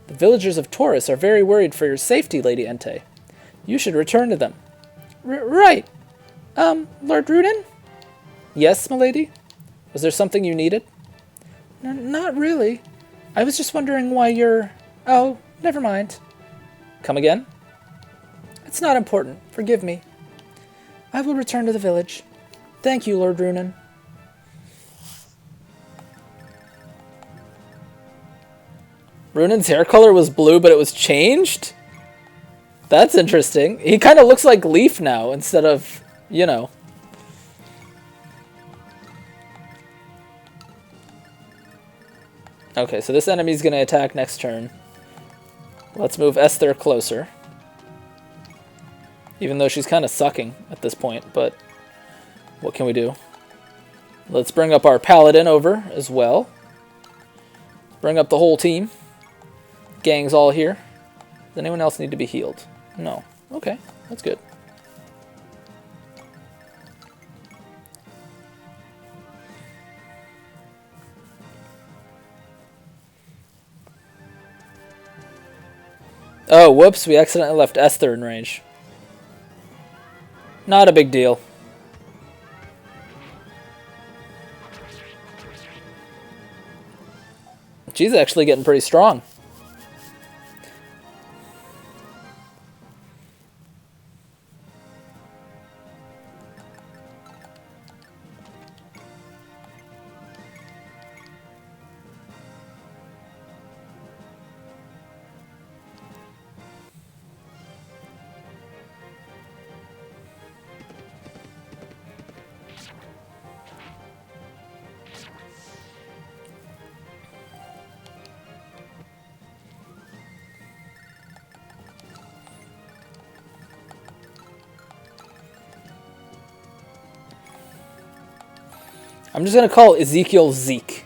The villagers of Taurus are very worried for your safety, Lady Ente. You should return to them. Right. Lord Runan? Yes, milady? Was there something you needed? Not really. I was just wondering why you're... Oh, never mind. Come again? It's not important. Forgive me. I will return to the village. Thank you, Lord Runan. Runan's hair color was blue, but it was changed? That's interesting. He kind of looks like Leaf now, instead of, you know. Okay, so this enemy's going to attack next turn. Let's move Esther closer. Even though she's kind of sucking at this point, but what can we do? Let's bring up our Paladin over as well. Bring up the whole team. Gang's all here. Does anyone else need to be healed? No. Okay, that's good. Oh, whoops, we accidentally left Esther in range. Not a big deal. She's actually getting pretty strong. I'm just going to call Ezekiel Zeke.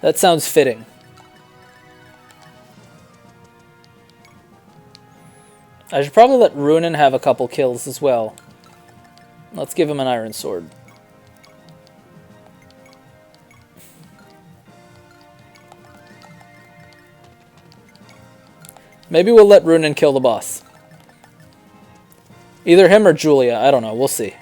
That sounds fitting. I should probably let Runan have a couple kills as well. Let's give him an Iron Sword. Maybe we'll let Runan kill the boss. Either him or Julia, I don't know, we'll see.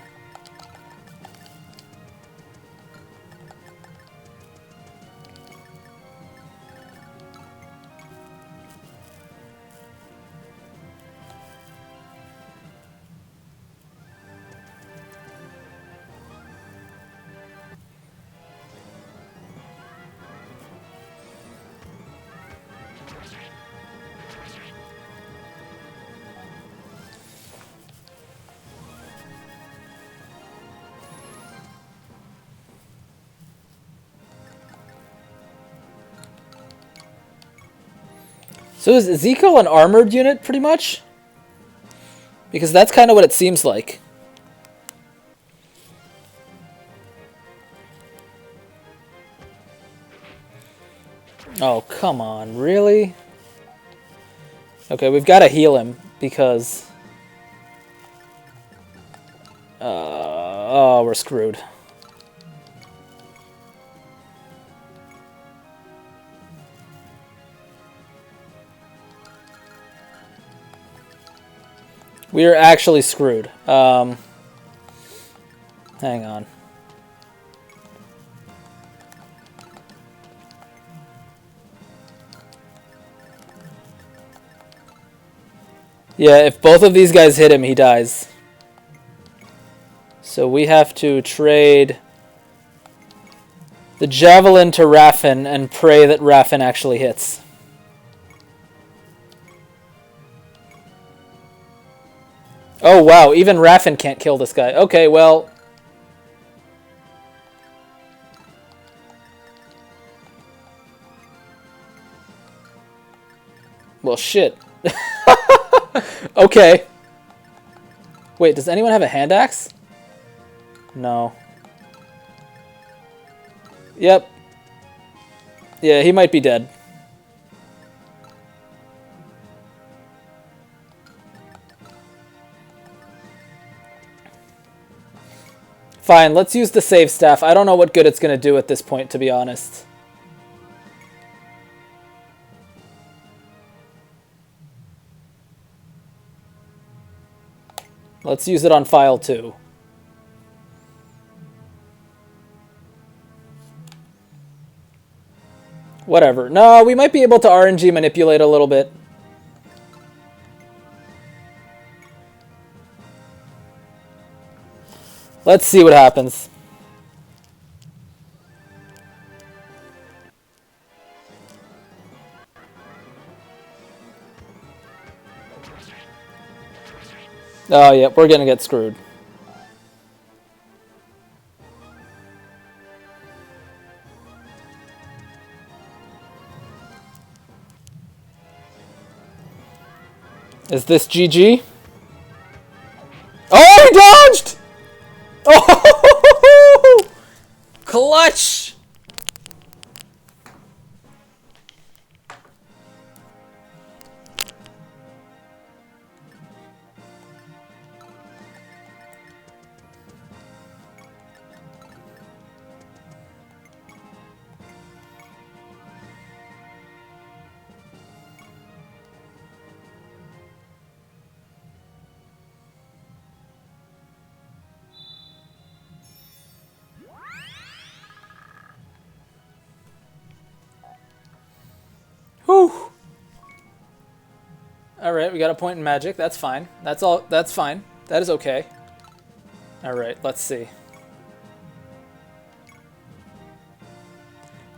So is Ezekiel an armored unit, pretty much? Because that's kind of what it seems like. Oh, come on, really? Okay, we've got to heal him, because... oh, we're screwed. We are actually screwed. Hang on. Yeah, if both of these guys hit him, he dies. So we have to trade the Javelin to Raffin and pray that Raffin actually hits. Oh, wow. Even Raffin can't kill this guy. Okay, well... Well, shit. Okay. Wait, does anyone have a hand axe? No. Yep. Yeah, he might be dead. Fine, let's use the save staff. I don't know what good it's going to do at this point, to be honest. Let's use it on file 2. whatever. No, we might be able to RNG manipulate a little bit. Let's see what happens. Oh, yeah, we're gonna get screwed. Is this GG? Oh, he dodged! Oh! Clutch! Whew. Alright, we got a point in magic. That's fine. That's all. That's fine. That is okay. Alright, let's see.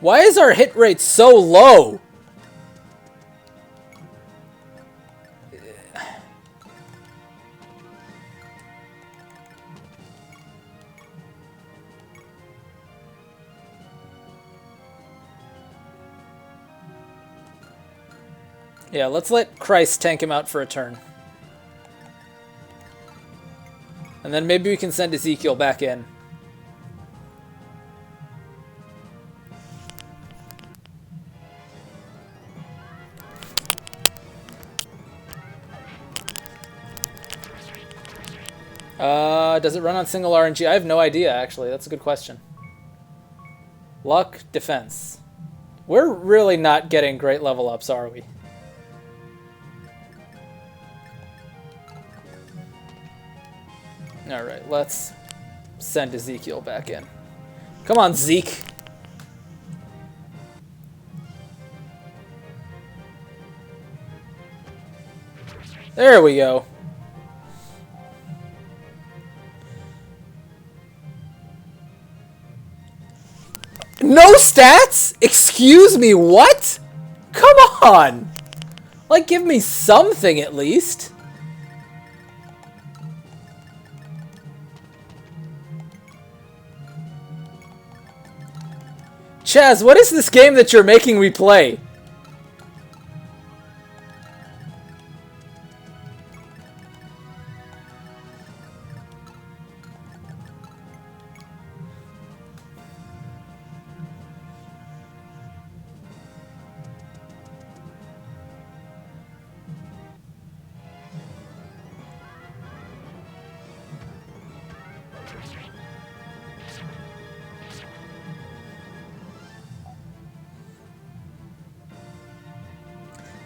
Why is our hit rate so low? Yeah, let's let Christ tank him out for a turn. And then maybe we can send Ezekiel back in. Does it run on single RNG? I have no idea, actually. That's a good question. Luck, defense. We're really not getting great level ups, are we? Alright, let's send Ezekiel back in. Come on, Zeke. There we go. No stats? Excuse me, what? Come on! Like, give me something at least. Chaz, what is this game that you're making me play?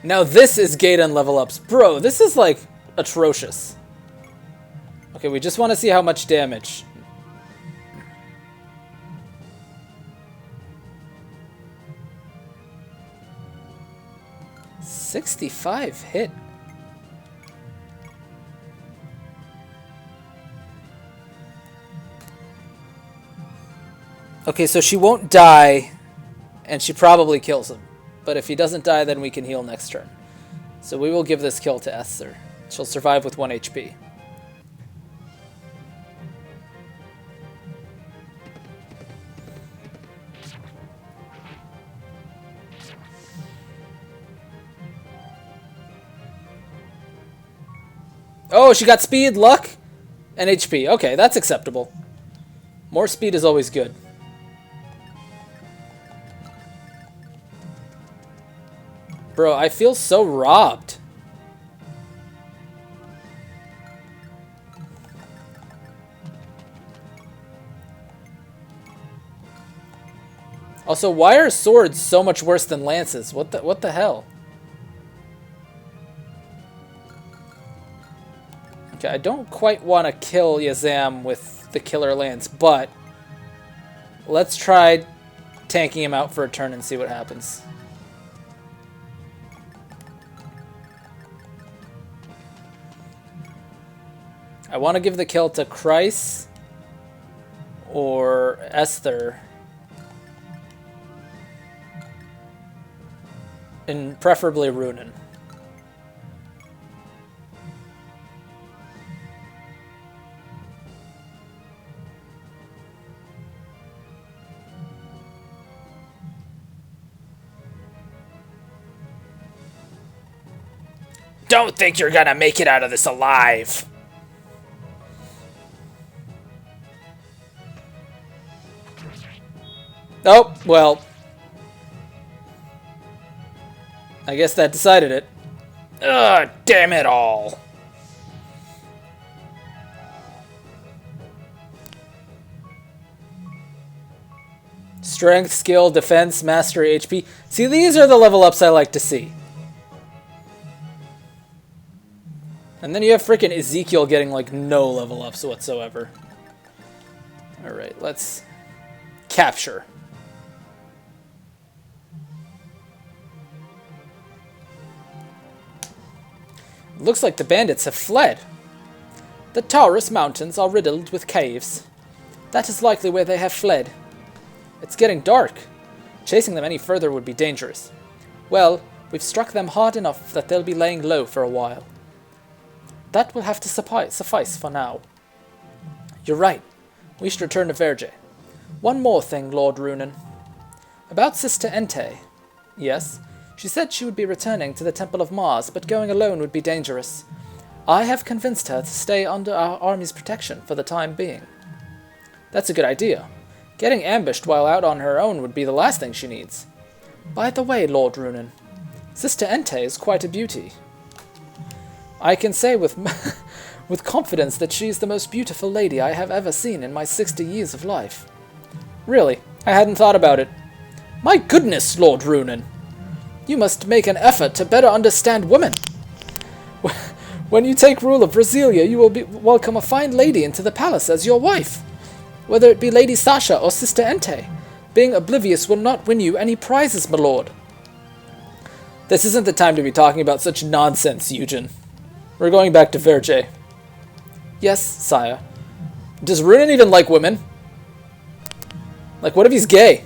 Now this is Gaiden level ups. Bro, this is like atrocious. Okay, we just want to see how much damage. $65 hit. Okay, so she won't die, and she probably kills him. But if he doesn't die, then we can heal next turn. So we will give this kill to Esther. She'll survive with 1 HP. Oh, she got speed, luck, and HP. Okay, that's acceptable. More speed is always good. Bro, I feel so robbed. Also, why are swords so much worse than lances? What the hell? Okay, I don't quite want to kill Yazam with the killer lance, but let's try tanking him out for a turn and see what happens. I want to give the kill to Kreis or Esther. And preferably Runen. Don't think you're gonna make it out of this alive. Oh, well. I guess that decided it. Ugh, damn it all. Strength, skill, defense, mastery, HP. See, these are the level ups I like to see. And then you have freaking Ezekiel getting like no level ups whatsoever. Alright, let's capture. Looks like the bandits have fled. The Taurus Mountains are riddled with caves. That is likely where they have fled. It's getting dark. Chasing them any further would be dangerous. Well, we've struck them hard enough that they'll be laying low for a while. That will have to suffice for now. You're right. We should return to Verge. One more thing, Lord Runen. About Sister Entei. Yes, she said she would be returning to the Temple of Mars, but going alone would be dangerous. I have convinced her to stay under our army's protection for the time being. That's a good idea. Getting ambushed while out on her own would be the last thing she needs. By the way, Lord Runen, Sister Entei is quite a beauty. I can say with with confidence that she is the most beautiful lady I have ever seen in my 60 years of life. Really, I hadn't thought about it. My goodness, Lord Runen! You must make an effort to better understand women. When you take rule of Brasilia, you will welcome a fine lady into the palace as your wife. Whether it be Lady Sasha or Sister Entei, being oblivious will not win you any prizes, my lord. This isn't the time to be talking about such nonsense, Eugen. We're going back to Verge. Yes, sire. Does Runen even like women? Like, what if he's gay?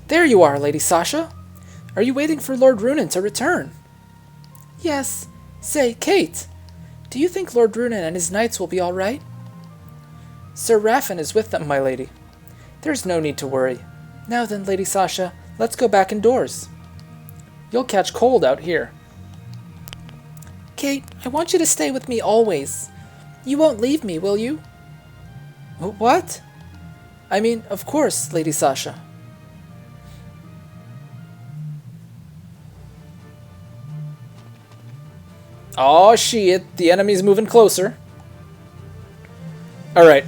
There you are, Lady Sasha. Are you waiting for Lord Runen to return? Yes. Say, Kate, do you think Lord Runen and his knights will be all right? Sir Raffin is with them, my lady. There's no need to worry. Now then, Lady Sasha, let's go back indoors. You'll catch cold out here. Kate, I want you to stay with me always. You won't leave me, will you? What? I mean, of course, Lady Sasha. Oh shit, the enemy's moving closer. Alright.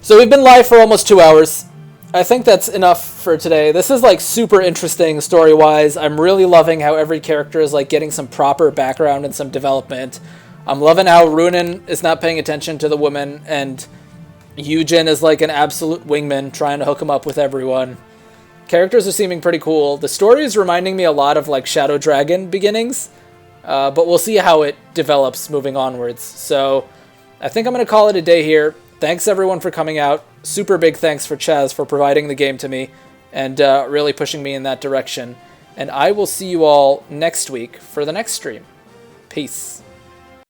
So we've been live for almost 2 hours. I think that's enough for today. This is like super interesting story-wise. I'm really loving how every character is like getting some proper background and some development. I'm loving how Runen is not paying attention to the woman and Eugen is like an absolute wingman trying to hook him up with everyone. Characters are seeming pretty cool. The story is reminding me a lot of like Shadow Dragon beginnings. But we'll see how it develops moving onwards. So I think I'm going to call it a day here. Thanks everyone for coming out. Super big thanks for Chaz for providing the game to me and really pushing me in that direction. And I will see you all next week for the next stream. Peace.